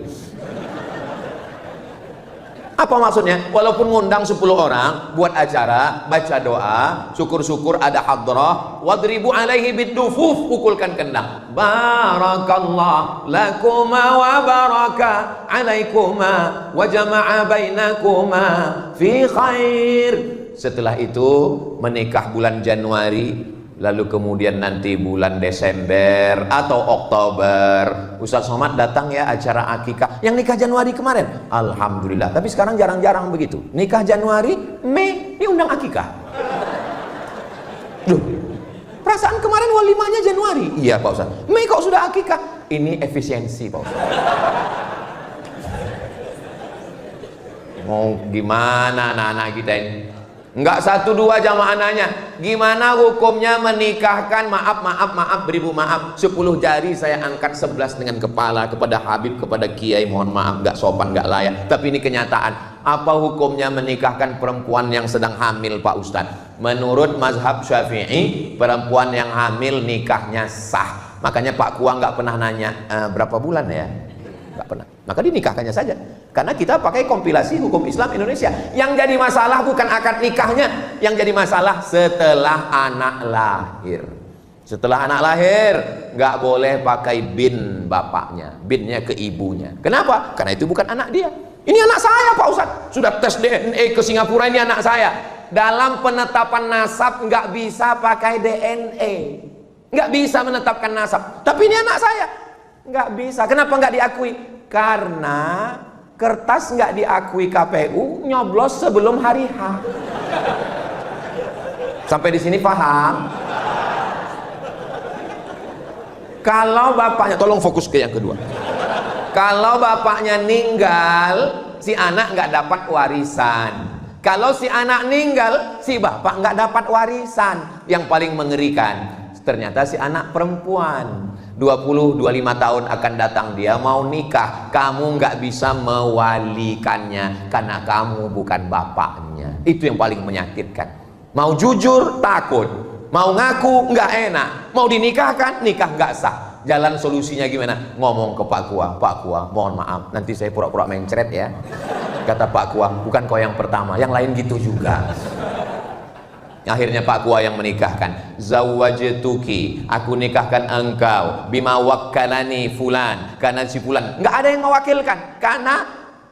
Apa maksudnya? Walaupun ngundang 10 orang, buat acara, baca doa, syukur-syukur ada hadrah, wadribu alaihi bidufuf, pukulkan kendang. Barakallah lakuma wa baraka alaikuma wa jama'a bainakuma fi khair. Setelah itu menikah bulan Januari, lalu kemudian nanti bulan Desember atau Oktober, Ustaz Somad datang ya acara akikah. Yang nikah Januari kemarin, alhamdulillah. Tapi sekarang jarang-jarang begitu. Nikah Januari, Mei diundang akikah. Loh, perasaan kemarin walimahnya Januari. Iya Pak Ustaz. Mei kok sudah akikah? Ini efisiensi Pak Ustaz. Mau gimana anak-anak kita ini? Enggak 1 2 jamaah nanya, gimana hukumnya menikahkan, maaf, beribu maaf, 10 jari saya angkat 11 dengan kepala kepada Habib, kepada Kiai, mohon maaf, enggak sopan, enggak layak, tapi ini kenyataan. Apa hukumnya menikahkan perempuan yang sedang hamil Pak Ustadz? Menurut mazhab Syafi'i, perempuan yang hamil nikahnya sah. Makanya Pak Kuang enggak pernah nanya berapa bulan ya? Enggak pernah. Maka dinikahkannya saja. Karena kita pakai kompilasi hukum Islam Indonesia. Yang jadi masalah bukan akad nikahnya, yang jadi masalah setelah anak lahir. Setelah anak lahir, nggak boleh pakai bin bapaknya, binnya ke ibunya. Kenapa? Karena itu bukan anak dia. Ini anak saya Pak Ustadz, sudah tes DNA ke Singapura, ini anak saya. Dalam penetapan nasab nggak bisa pakai DNA, nggak bisa menetapkan nasab. Tapi ini anak saya, nggak bisa. Kenapa nggak diakui? Karena kertas nggak diakui KPU, nyoblos sebelum hari H. Sampai di sini paham? Kalau bapaknya, tolong fokus ke yang kedua. Kalau bapaknya meninggal, si anak nggak dapat warisan. Kalau si anak meninggal, si bapak nggak dapat warisan. Yang paling mengerikan, ternyata si anak perempuan 20-25 tahun akan datang, dia mau nikah, kamu nggak bisa mewalikannya karena kamu bukan bapaknya. Itu yang paling menyakitkan. Mau jujur takut, mau ngaku nggak enak, mau dinikahkan nikah nggak sah. Jalan solusinya gimana? Ngomong ke Pak Kua, mohon maaf, nanti saya pura-pura mencret ya. Kata Pak Kua, bukan kau yang pertama, yang lain gitu juga. Akhirnya Pak Kua yang menikahkan. Zawwajtuki, aku nikahkan engkau bima wakkalani fulan, karena si fulan nggak ada yang mewakilkan. Karena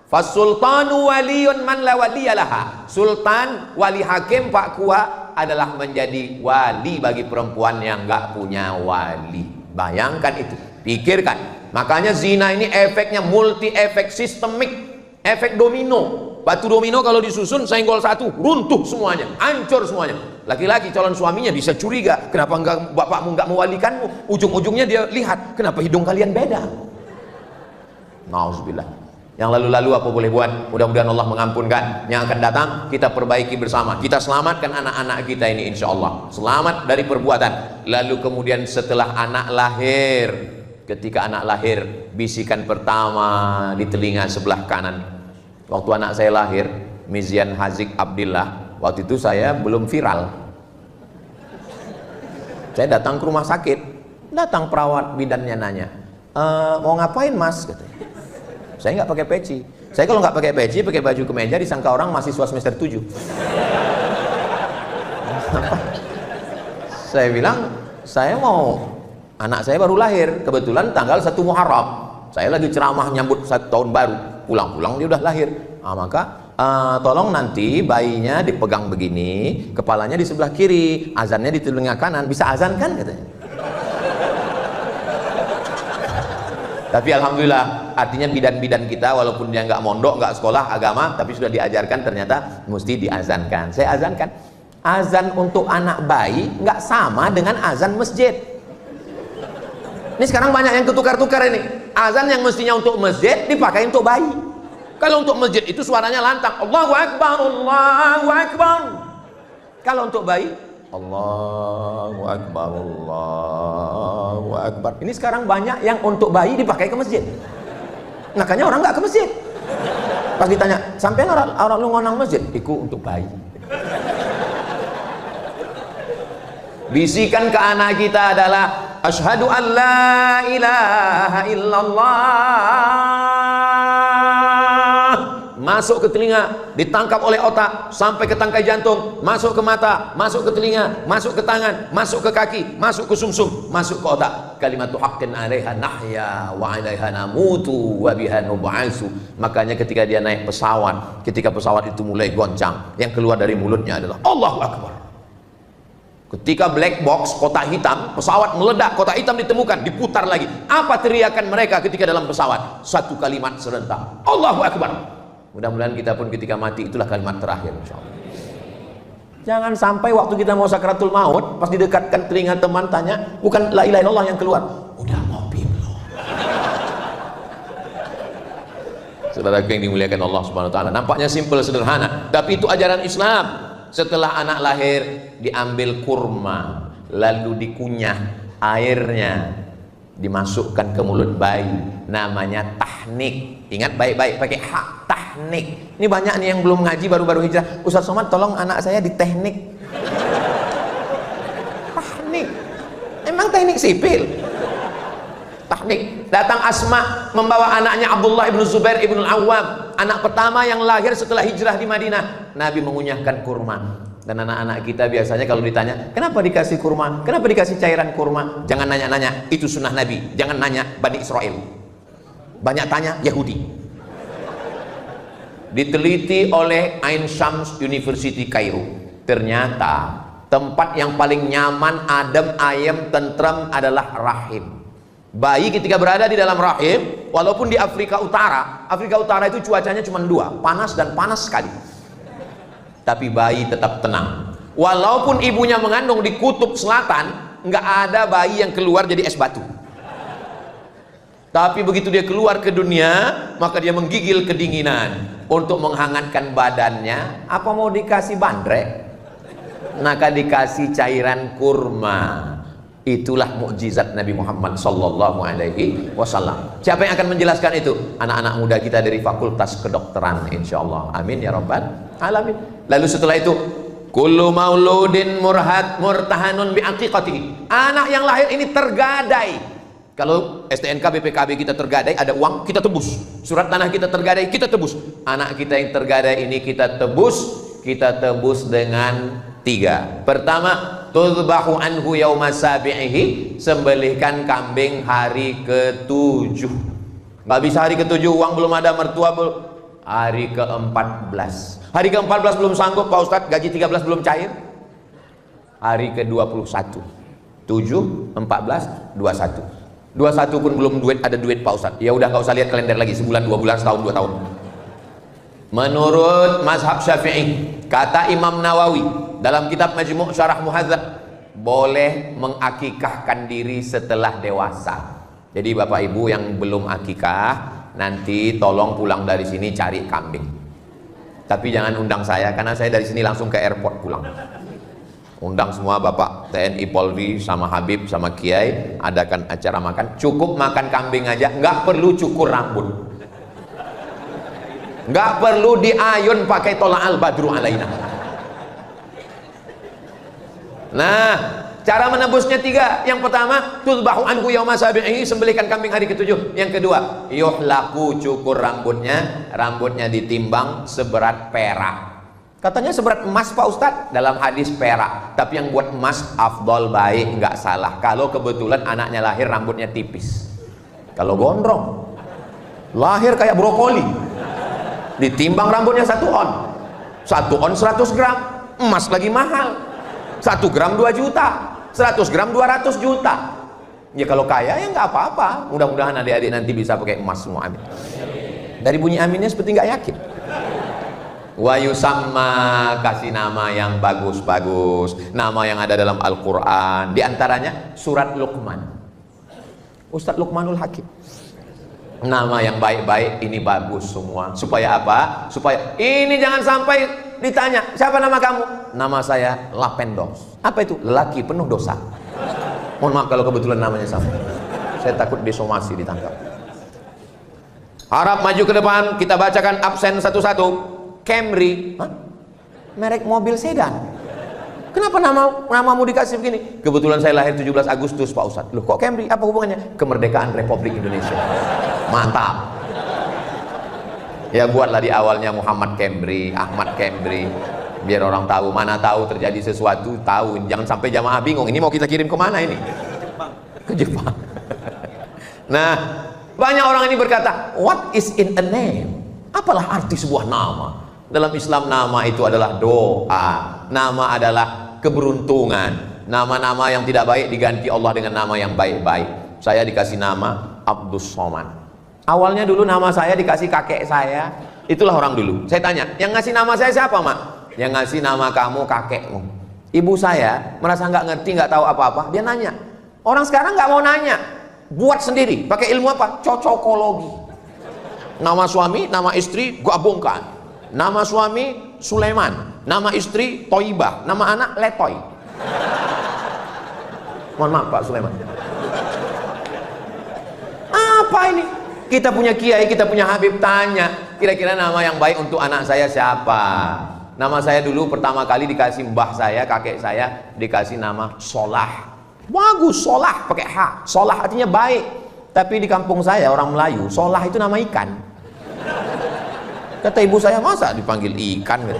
fasultanu waliyun man la waliyalaha. Sultan, wali hakim Pak Kua adalah menjadi wali bagi perempuan yang nggak punya wali. Bayangkan itu, pikirkan. Makanya zina ini efeknya multi efek, sistemik, efek domino. Batu domino kalau disusun, senggol satu, runtuh semuanya, hancur semuanya. Laki-laki calon suaminya bisa curiga, kenapa enggak bapakmu enggak mewalikanmu? Ujung-ujungnya dia lihat, kenapa hidung kalian beda? Nauzubillah. Yang lalu-lalu apa boleh buat? Mudah-mudahan Allah mengampunkan. Yang akan datang kita perbaiki bersama. Kita selamatkan anak-anak kita ini insya Allah. Selamat dari perbuatan. Lalu kemudian setelah anak lahir, ketika anak lahir, bisikan pertama di telinga sebelah kanan. Waktu anak saya lahir, Mizian Hazik Abdillah, waktu itu saya belum viral. Saya datang ke rumah sakit, datang perawat bidannya nanya, mau ngapain mas? Katanya. Saya nggak pakai peci. Saya kalau nggak pakai peci, pakai baju kemeja, disangka orang mahasiswa semester 7. Saya bilang, saya mau, anak saya baru lahir, kebetulan tanggal 1 Muharram. Saya lagi ceramah nyambut 1 tahun baru, pulang-pulang dia udah lahir. Maka tolong nanti bayinya dipegang begini, kepalanya di sebelah kiri, azannya di telinga kanan. Bisa azan kan katanya? Tapi alhamdulillah, artinya bidan-bidan kita walaupun dia nggak mondok, nggak sekolah agama, tapi sudah diajarkan ternyata mesti diazankan. Saya azankan. Azan untuk anak bayi nggak sama dengan azan masjid. Ini sekarang banyak yang ketukar-tukar ini. Azan yang mestinya untuk masjid dipakai untuk bayi. Kalau untuk masjid itu suaranya lantang, Allahu Akbar, Allahu Akbar. Kalau untuk bayi, Allahu Akbar, Allahu Akbar. Ini sekarang banyak yang untuk bayi dipakai ke masjid. Makanya orang nggak ke masjid. Pas ditanya, sampai orang lu ngonang masjid? Iku untuk bayi. Bisikan ke anak kita adalah asyhadu an la ilaha illallah. Masuk ke telinga, ditangkap oleh otak, sampai ke tangkai jantung, masuk ke mata, masuk ke telinga, masuk ke tangan, masuk ke kaki, masuk ke sumsum, masuk ke otak. Kalimatu haqqin 'alaiha nahya wa 'alaiha namutu wa biha nub'atsu. Makanya ketika dia naik pesawat, ketika pesawat itu mulai goncang, yang keluar dari mulutnya adalah Allahu Akbar. Ketika black box, kotak hitam, pesawat meledak, kotak hitam ditemukan, diputar lagi. Apa teriakan mereka ketika dalam pesawat? Satu kalimat serentak, Allahu Akbar. Mudah-mudahan kita pun ketika mati itulah kalimat terakhir insyaallah. Jangan sampai waktu kita mau sakratul maut, pas didekatkan telinga teman tanya, bukan la ilaha illallah yang keluar, udah ngopi belum? Saudara yang dimuliakan Allah Subhanahu wa taala, nampaknya simpel sederhana, tapi itu ajaran Islam. Setelah anak lahir diambil kurma, lalu dikunyah airnya, dimasukkan ke mulut bayi, namanya tahnik. Ingat baik-baik, pakai hak, tahnik. Ini banyak nih yang belum ngaji, baru-baru hijrah. Ustaz Somad tolong anak saya di teknik. Tahnik, emang teknik sipil? Tahnik. Datang Asma membawa anaknya Abdullah ibnu Zubair ibnu Awwam, anak pertama yang lahir setelah hijrah di Madinah. Nabi mengunyahkan kurma, Dan anak-anak kita biasanya kalau ditanya, kenapa dikasih kurma? Kenapa dikasih cairan kurma? Jangan nanya-nanya, itu sunnah Nabi. Jangan nanya Bani Israel. Banyak tanya Yahudi. Diteliti oleh Ain Shams University Kairo. Ternyata tempat yang paling nyaman, adem, ayem, tentrem adalah rahim. Bayi ketika berada di dalam rahim, walaupun di Afrika Utara itu cuacanya cuma dua, panas dan panas sekali. Tapi bayi tetap tenang. Walaupun ibunya mengandung di kutub selatan, nggak ada bayi yang keluar jadi es batu. Tapi begitu dia keluar ke dunia, maka dia menggigil kedinginan. Untuk menghangatkan badannya, apa mau dikasih bandrek? Maka dikasih cairan kurma. Itulah mukjizat Nabi Muhammad sallallahu alaihi wasallam. Siapa yang akan menjelaskan itu? Anak-anak muda kita dari Fakultas Kedokteran, insyaallah. Amin ya rabbal alamin. Lalu setelah itu, kullu mauludin murtahanun bi aqiqatihi. Anak yang lahir ini tergadai. Kalau STNK BPKB kita tergadai, ada uang, kita tebus. Surat tanah kita tergadai, kita tebus. Anak kita yang tergadai ini kita tebus dengan 3. Pertama, tudbahu anhu yauma sabi'ihi, sembelihkan kambing hari ke-7. Nggak bisa hari ke-7, uang belum ada, mertua belum. Hari ke-14. Hari ke-14 belum sanggup Pak Ustadz, gaji 13 belum cair. Hari ke-21. 7, 14, 21. 21 pun belum ada duit Pak Ustadz. Ya udah nggak usah lihat kalender lagi, sebulan, 2 bulan, setahun, 2 tahun. Menurut mazhab Syafi'i, kata Imam Nawawi dalam kitab Majmu' Syarah Muhadzab, boleh mengakikahkan diri setelah dewasa. Jadi Bapak Ibu yang belum akikah, nanti tolong pulang dari sini cari kambing. Tapi jangan undang saya, karena saya dari sini langsung ke airport pulang. Undang semua Bapak TNI, Polri, sama Habib, sama Kiai, adakan acara makan. Cukup makan kambing aja, nggak perlu cukur rambut, nggak perlu diayun pakai tola'al badru alaina. Nah, cara menebusnya 3. Yang pertama, tudbahu anhu yauma sabi'ihi, sembelihkan kambing hari ke-7. Yang kedua, yuhlaku, cukur rambutnya ditimbang seberat perak. Katanya seberat emas Pak Ustadz, dalam hadis perak. Tapi yang buat emas afdol, baik, nggak salah. Kalau kebetulan anaknya lahir rambutnya tipis. Kalau gondrong, lahir kayak brokoli, ditimbang rambutnya 1 on. 1 on 100 gram, emas lagi mahal. 1 gram 2 juta, 100 gram 200 juta. Ya kalau kaya ya nggak apa-apa. Mudah-mudahan adik-adik nanti bisa pakai emas semua, amin. Dari bunyi aminnya seperti nggak yakin. Wa yusamma, kasih nama yang bagus-bagus, nama yang ada dalam Al-Quran. Di antaranya surat Luqman, Ustadz Luqmanul Hakim. Nama yang baik-baik ini bagus semua. Supaya apa? Supaya ini jangan sampai ditanya, siapa nama kamu? Nama saya Lapendos. Apa itu? Lelaki penuh dosa. Mohon maaf kalau kebetulan namanya sama. Saya takut disomasi, ditangkap. Harap maju ke depan, kita bacakan absen satu-satu. Camry, merek mobil sedan. Kenapa namamu dikasih begini? Kebetulan saya lahir 17 Agustus Pak Ustadz. Loh kok Camry? Apa hubungannya? Kemerdekaan Republik Indonesia. Mantap. Ya buatlah di awalnya Muhammad Camry, Ahmad Camry, biar orang tahu. Mana tahu terjadi sesuatu, tahu. Jangan sampai jamaah bingung, ini mau kita kirim kemana ini? Ke Jepang. Nah, banyak orang ini berkata, what is in a name? Apalah arti sebuah nama? Dalam Islam nama itu adalah doa. Nama adalah keberuntungan. Nama-nama yang tidak baik diganti Allah dengan nama yang baik-baik. Saya dikasih nama Abdus Somad. Awalnya dulu nama saya dikasih kakek saya. Itulah orang dulu. Saya tanya, yang ngasih nama saya siapa, Mak? Yang ngasih nama kamu kakekmu. Ibu saya merasa nggak ngerti, nggak tahu apa-apa. Dia nanya. Orang sekarang nggak mau nanya. Buat sendiri. Pakai ilmu apa? Cocokologi. Nama suami, nama istri gabungkan. Nama suami Sulaiman, nama istri Toibah, nama anak Letoy. Mohon maaf Pak Sulaiman. Apa ini? Kita punya kiai, kita punya habib, tanya kira-kira nama yang baik untuk anak saya siapa? Nama saya dulu pertama kali dikasih mbah saya, kakek saya dikasih nama Solah. Bagus, Solah pakai H. Solah artinya baik. Tapi di kampung saya orang Melayu, Solah itu nama ikan. Kata ibu saya, masa dipanggil ikan gitu.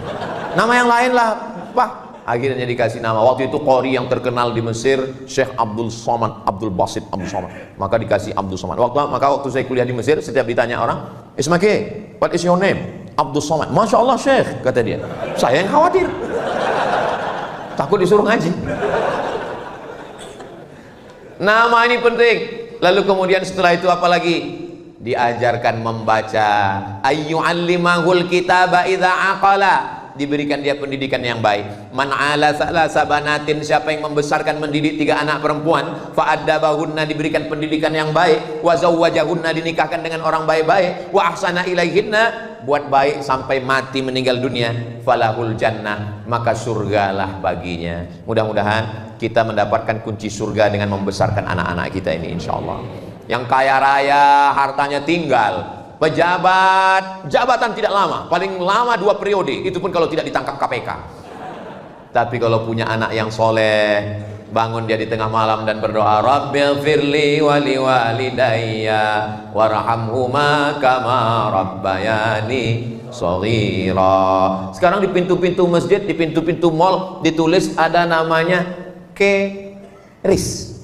Nama yang lain lah, Pak, Akhirnya dikasih nama. Waktu itu qori yang terkenal di Mesir, Syekh Abdul Somad, Abdul Basit Abdul Somad. Maka dikasih Abdul Somad. Waktu saya kuliah di Mesir, setiap ditanya orang, Ismake, what is your name? Abdul Somad. Masya Allah Syekh, kata dia. Saya yang khawatir. Takut disuruh ngaji. Nama ini penting. Lalu kemudian setelah itu apa lagi? Diajarkan membaca. Ayyu'allimahul kitaba idza aqala. Diberikan dia pendidikan yang baik. Man ala salasa banatin, siapa yang membesarkan mendidik 3 anak perempuan, fa addabahunna, diberikan pendidikan yang baik, wa zawwajahunna, dinikahkan dengan orang baik-baik, wa ahsana ilaihinna, buat baik sampai mati meninggal dunia, falahul jannah, maka surgalah baginya. Mudah-mudahan kita mendapatkan kunci surga dengan membesarkan anak-anak kita ini, insyaallah. Yang kaya raya hartanya tinggal, pejabat, jabatan tidak lama, paling lama 2 periode, itu pun kalau tidak ditangkap KPK. Tapi kalau punya anak yang soleh, bangun dia di tengah malam dan berdoa, Rabbil firli wali walidayya warhamhuma kama rabbayani shaghira. Sekarang di pintu-pintu masjid, di pintu-pintu mall ditulis ada namanya QRIS.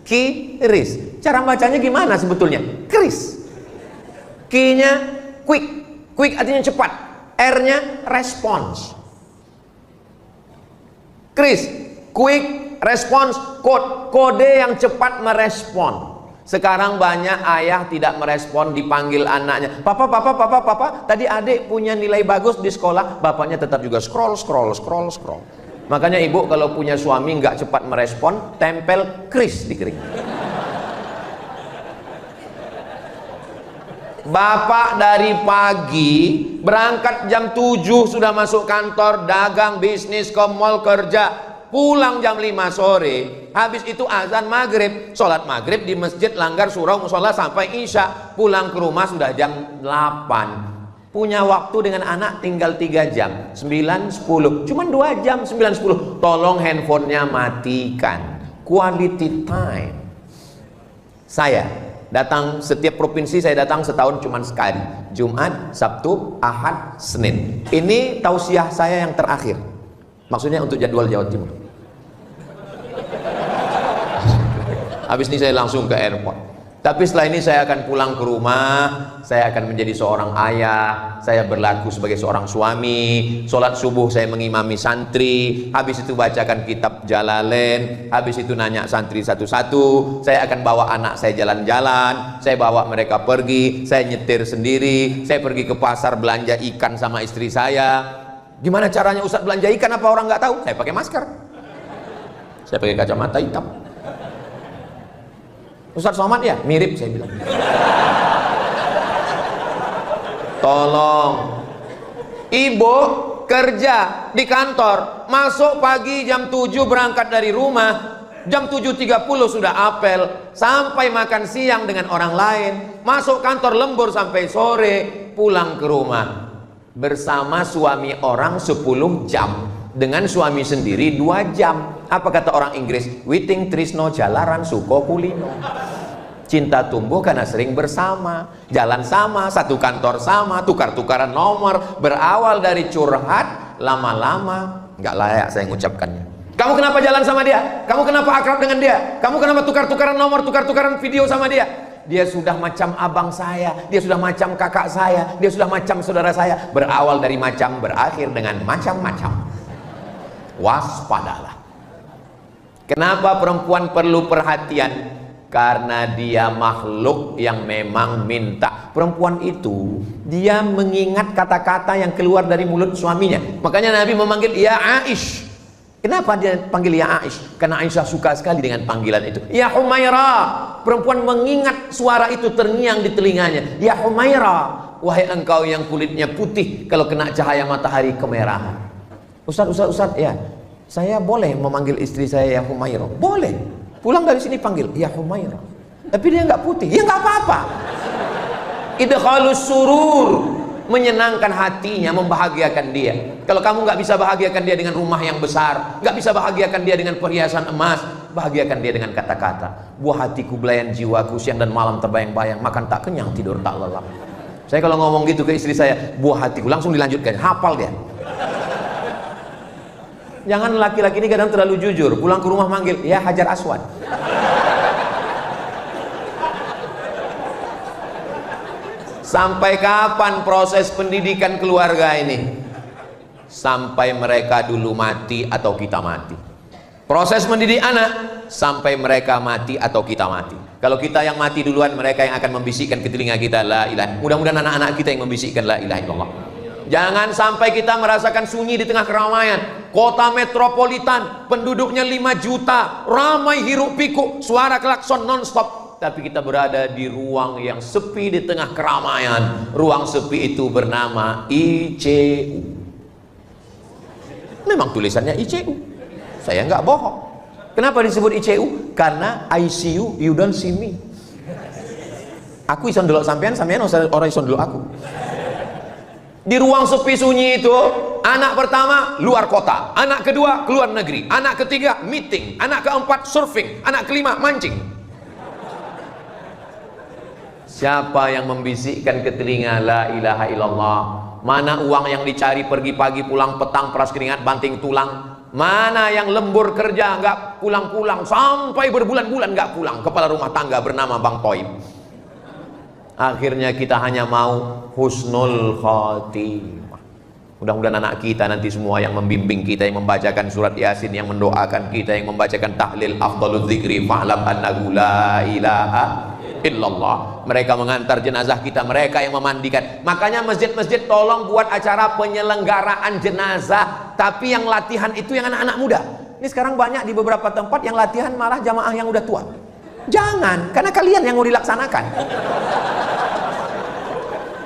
QRIS. Cara bacanya gimana sebetulnya? Kris. Q-nya quick. Quick artinya cepat. R-nya response. Kris, quick response code. Kode yang cepat merespon. Sekarang banyak ayah tidak merespon, dipanggil anaknya, papa, tadi adik punya nilai bagus di sekolah, bapaknya tetap juga scroll. Makanya ibu kalau punya suami nggak cepat merespon, tempel kris di kering. Bapak dari pagi berangkat jam 7 sudah masuk kantor, dagang, bisnis, ke mall, kerja, pulang jam 5 sore. Habis itu azan maghrib, sholat maghrib di masjid, langgar surau musola sampai isya, pulang ke rumah sudah jam 8. Punya waktu dengan anak tinggal 3 jam, 9, 10, cuman 2 jam, 9, 10. Tolong handphonenya matikan. Quality time. Saya datang setiap provinsi, saya datang setahun cuman sekali, Jumat, Sabtu, Ahad, Senin. Ini tausiah saya yang terakhir, maksudnya untuk jadwal Jawa Timur. Habis ini saya langsung ke airport. Tapi setelah ini saya akan pulang ke rumah, saya akan menjadi seorang ayah, saya berlaku sebagai seorang suami. Sholat subuh saya mengimami santri, habis itu bacakan kitab Jalalain, habis itu nanya santri satu-satu. Saya akan bawa anak saya jalan-jalan, saya bawa mereka pergi, saya nyetir sendiri, saya pergi ke pasar belanja ikan sama istri saya. Gimana caranya Ustadz belanja ikan, apa orang nggak tahu? Saya pakai masker, saya pakai kacamata hitam. Ustadz Somad ya? Mirip, saya bilang. Tolong. Ibu kerja di kantor, masuk pagi jam 7 berangkat dari rumah, jam 7.30 sudah apel, sampai makan siang dengan orang lain, masuk kantor lembur sampai sore, pulang ke rumah. Bersama suami orang 10 jam, dengan suami sendiri 2 jam. Apa kata orang Inggris? Witing trisno jalaran suko kulino. Cinta tumbuh karena sering bersama, jalan sama, satu kantor sama, tukar-tukaran nomor, berawal dari curhat, lama-lama nggak layak saya mengucapkannya. Kamu kenapa jalan sama dia? Kamu kenapa akrab dengan dia? Kamu kenapa tukar-tukaran nomor, tukar-tukaran video sama dia? Dia sudah macam abang saya, dia sudah macam kakak saya, dia sudah macam saudara saya. Berawal dari macam, berakhir dengan macam-macam. Waspadalah. Kenapa perempuan perlu perhatian? Karena dia makhluk yang memang minta. Perempuan itu dia mengingat kata-kata yang keluar dari mulut suaminya. Makanya Nabi memanggil ya Aish. Kenapa dia panggil ya Aish? Karena Aisyah suka sekali dengan panggilan itu. Ya Humaira. Perempuan mengingat suara itu terngiang di telinganya. Ya Humaira, wahai engkau yang kulitnya putih, kalau kena cahaya matahari kemerahan. Ustaz, ya, saya boleh memanggil istri saya ya Humaira? Boleh. Pulang dari sini panggil ya Humaira. Tapi dia nggak putih, ya nggak apa-apa. Idkhalus surur, menyenangkan hatinya, membahagiakan dia. Kalau kamu nggak bisa bahagiakan dia dengan rumah yang besar, nggak bisa bahagiakan dia dengan perhiasan emas, bahagiakan dia dengan kata-kata. Buah hatiku, belayan jiwaku, siang dan malam terbayang-bayang, makan tak kenyang, tidur tak lelap. Saya kalau ngomong gitu ke istri saya, buah hatiku, langsung dilanjutkan, hafal dia. Jangan laki-laki ini kadang terlalu jujur, pulang ke rumah manggil, ya Hajar Aswad. Sampai kapan proses pendidikan keluarga ini? Sampai mereka dulu mati atau kita mati. Proses mendidik anak sampai mereka mati atau kita mati. Kalau kita yang mati duluan, mereka yang akan membisikkan ke telinga kita la ilaha. Mudah-mudahan anak-anak kita yang membisikkan la ilaha illallah. Jangan sampai kita merasakan sunyi di tengah keramaian. Kota metropolitan, penduduknya 5 juta, ramai hiruk pikuk, suara klakson non-stop. Tapi kita berada di ruang yang sepi di tengah keramaian. Ruang sepi itu bernama ICU. Memang tulisannya ICU. Saya nggak bohong. Kenapa disebut ICU? Karena ICU, you don't see me. Aku ison dulu sampean, sampean orang ison dulu aku. Di ruang sepi sunyi itu, anak pertama luar kota, anak kedua keluar negeri, anak ketiga meeting, anak keempat surfing, anak kelima mancing. Siapa yang membisikkan ke telinga la ilaha illallah? Mana uang yang dicari pergi pagi pulang petang peras keringat banting tulang? Mana yang lembur kerja nggak pulang-pulang sampai berbulan-bulan nggak pulang? Kepala rumah tangga bernama Bang Toib. Akhirnya kita hanya mau husnul khotimah. Mudah-mudahan anak kita nanti semua yang membimbing kita, yang membacakan surat Yasin, yang mendoakan kita, yang membacakan tahlil afdhalul dzikri fa'lam annahu la ilaha illallah. Mereka mengantar jenazah kita, mereka yang memandikan. Makanya masjid-masjid tolong buat acara penyelenggaraan jenazah, tapi yang latihan itu yang anak-anak muda. Ini sekarang banyak di beberapa tempat yang latihan malah jamaah yang udah tua. Jangan, karena kalian yang mau dilaksanakan.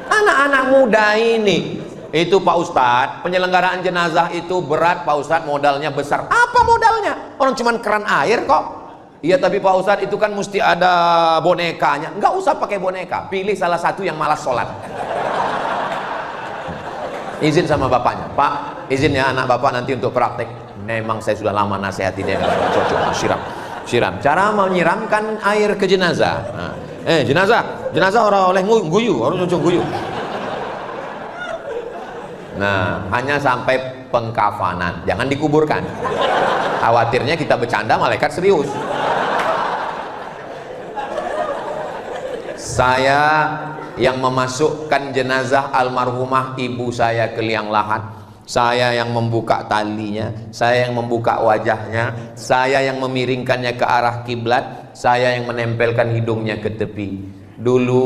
Anak-anak muda ini, itu Pak Ustadz, penyelenggaraan jenazah itu berat Pak Ustadz, modalnya besar. Apa modalnya? Orang cuman keran air kok. Iya tapi Pak Ustadz itu kan mesti ada bonekanya. Nggak usah pakai boneka, pilih salah satu yang malas sholat. Izin sama bapaknya, Pak, izin ya anak bapak nanti untuk praktek. Memang saya sudah lama nasihati dia, nggak cocok, siram. Cara menyiramkan air ke jenazah. Nah, jenazah orang oleh guyu, orang cocok guyu. Nah, hanya sampai pengkafanan, jangan dikuburkan. Khawatirnya kita bercanda, malaikat serius. Saya yang memasukkan jenazah almarhumah ibu saya ke liang lahat, saya yang membuka talinya, saya yang membuka wajahnya, saya yang memiringkannya ke arah kiblat, saya yang menempelkan hidungnya ke tepi. Dulu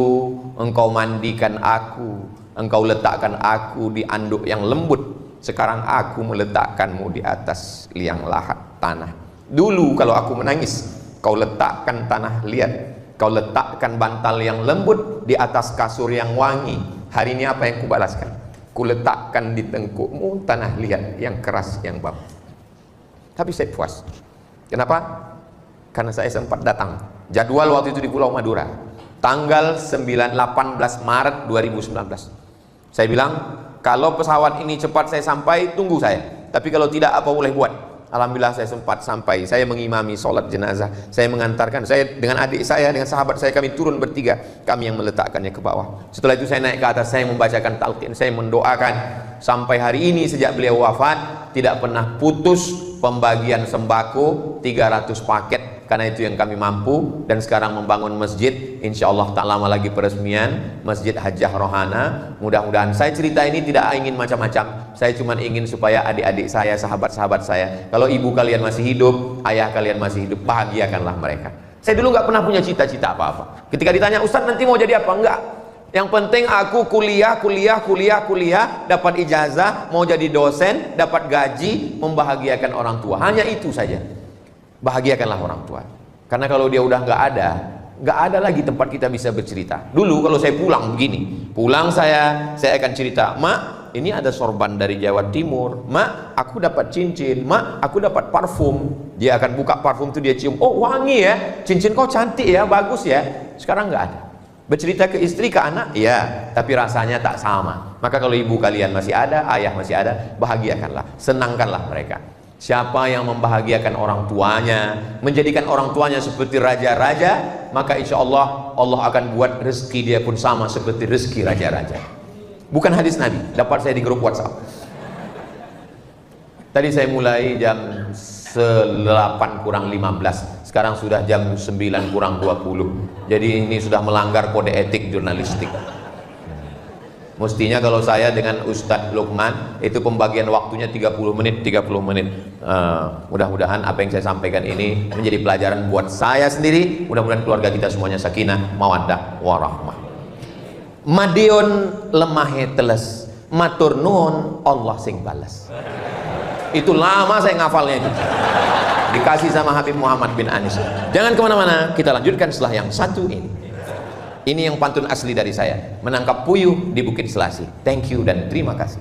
engkau mandikan aku, engkau letakkan aku di anduk yang lembut. Sekarang aku meletakkanmu di atas liang lahat tanah. Dulu kalau aku menangis, kau letakkan tanah liat, kau letakkan bantal yang lembut di atas kasur yang wangi. Hari ini apa yang kubalaskan? Ku letakkan di tengkukmu tanah liat yang keras, yang bau. Tapi saya puas. Kenapa? Karena saya sempat datang. Jadwal waktu itu di Pulau Madura, tanggal 18 Maret 2019. Saya bilang, kalau pesawat ini cepat saya sampai, tunggu saya. Tapi kalau tidak, apa boleh buat? Alhamdulillah saya sempat sampai. Saya mengimami sholat jenazah. Saya mengantarkan, saya dengan adik saya, dengan sahabat saya, kami turun bertiga. Kami yang meletakkannya ke bawah. Setelah itu saya naik ke atas, saya membacakan talqin, saya mendoakan. Sampai hari ini sejak beliau wafat, tidak pernah putus pembagian sembako 300 paket. Karena itu yang kami mampu, dan sekarang membangun masjid. Insya Allah tak lama lagi peresmian Masjid Hajjah Rohana. Mudah-mudahan, saya cerita ini tidak ingin macam-macam. Saya cuma ingin supaya adik-adik saya, sahabat-sahabat saya, kalau ibu kalian masih hidup, ayah kalian masih hidup, bahagiakanlah mereka. Saya dulu nggak pernah punya cita-cita apa-apa. Ketika ditanya, Ustadz nanti mau jadi apa? Enggak. Yang penting aku kuliah, dapat ijazah, mau jadi dosen, dapat gaji, membahagiakan orang tua. Hanya itu saja. Bahagiakanlah orang tua. Karena kalau dia udah nggak ada lagi tempat kita bisa bercerita. Dulu kalau saya pulang begini, pulang saya akan cerita, Mak, ini ada sorban dari Jawa Timur. Mak, aku dapat cincin. Mak, aku dapat parfum. Dia akan buka parfum itu, dia cium. Oh, wangi ya. Cincin kau cantik ya, bagus ya. Sekarang nggak ada. Bercerita ke istri, ke anak, ya, tapi rasanya tak sama. Maka kalau ibu kalian masih ada, ayah masih ada, bahagiakanlah, senangkanlah mereka. Siapa yang membahagiakan orang tuanya, menjadikan orang tuanya seperti raja-raja, maka insya Allah Allah akan buat rezeki dia pun sama seperti rezeki raja-raja. Bukan hadis Nabi, dapat saya di grup WhatsApp. Tadi saya mulai jam 8 kurang 15, sekarang sudah jam 9 kurang 20. Jadi ini sudah melanggar kode etik jurnalistik. Mestinya kalau saya dengan Ustadz Lukman itu pembagian waktunya 30 menit. Mudah-mudahan apa yang saya sampaikan ini menjadi pelajaran buat saya sendiri, mudah-mudahan keluarga kita semuanya sakinah, mawaddah, warahmah. Madiun lemahe teles, matur nuwun Allah sing bales. Itu lama saya ngafalnya itu, dikasih sama Habib Muhammad bin Anis. Jangan kemana-mana, kita lanjutkan setelah yang satu ini. Ini yang pantun asli dari saya, menangkap puyuh di Bukit Selasi. Thank you dan terima kasih.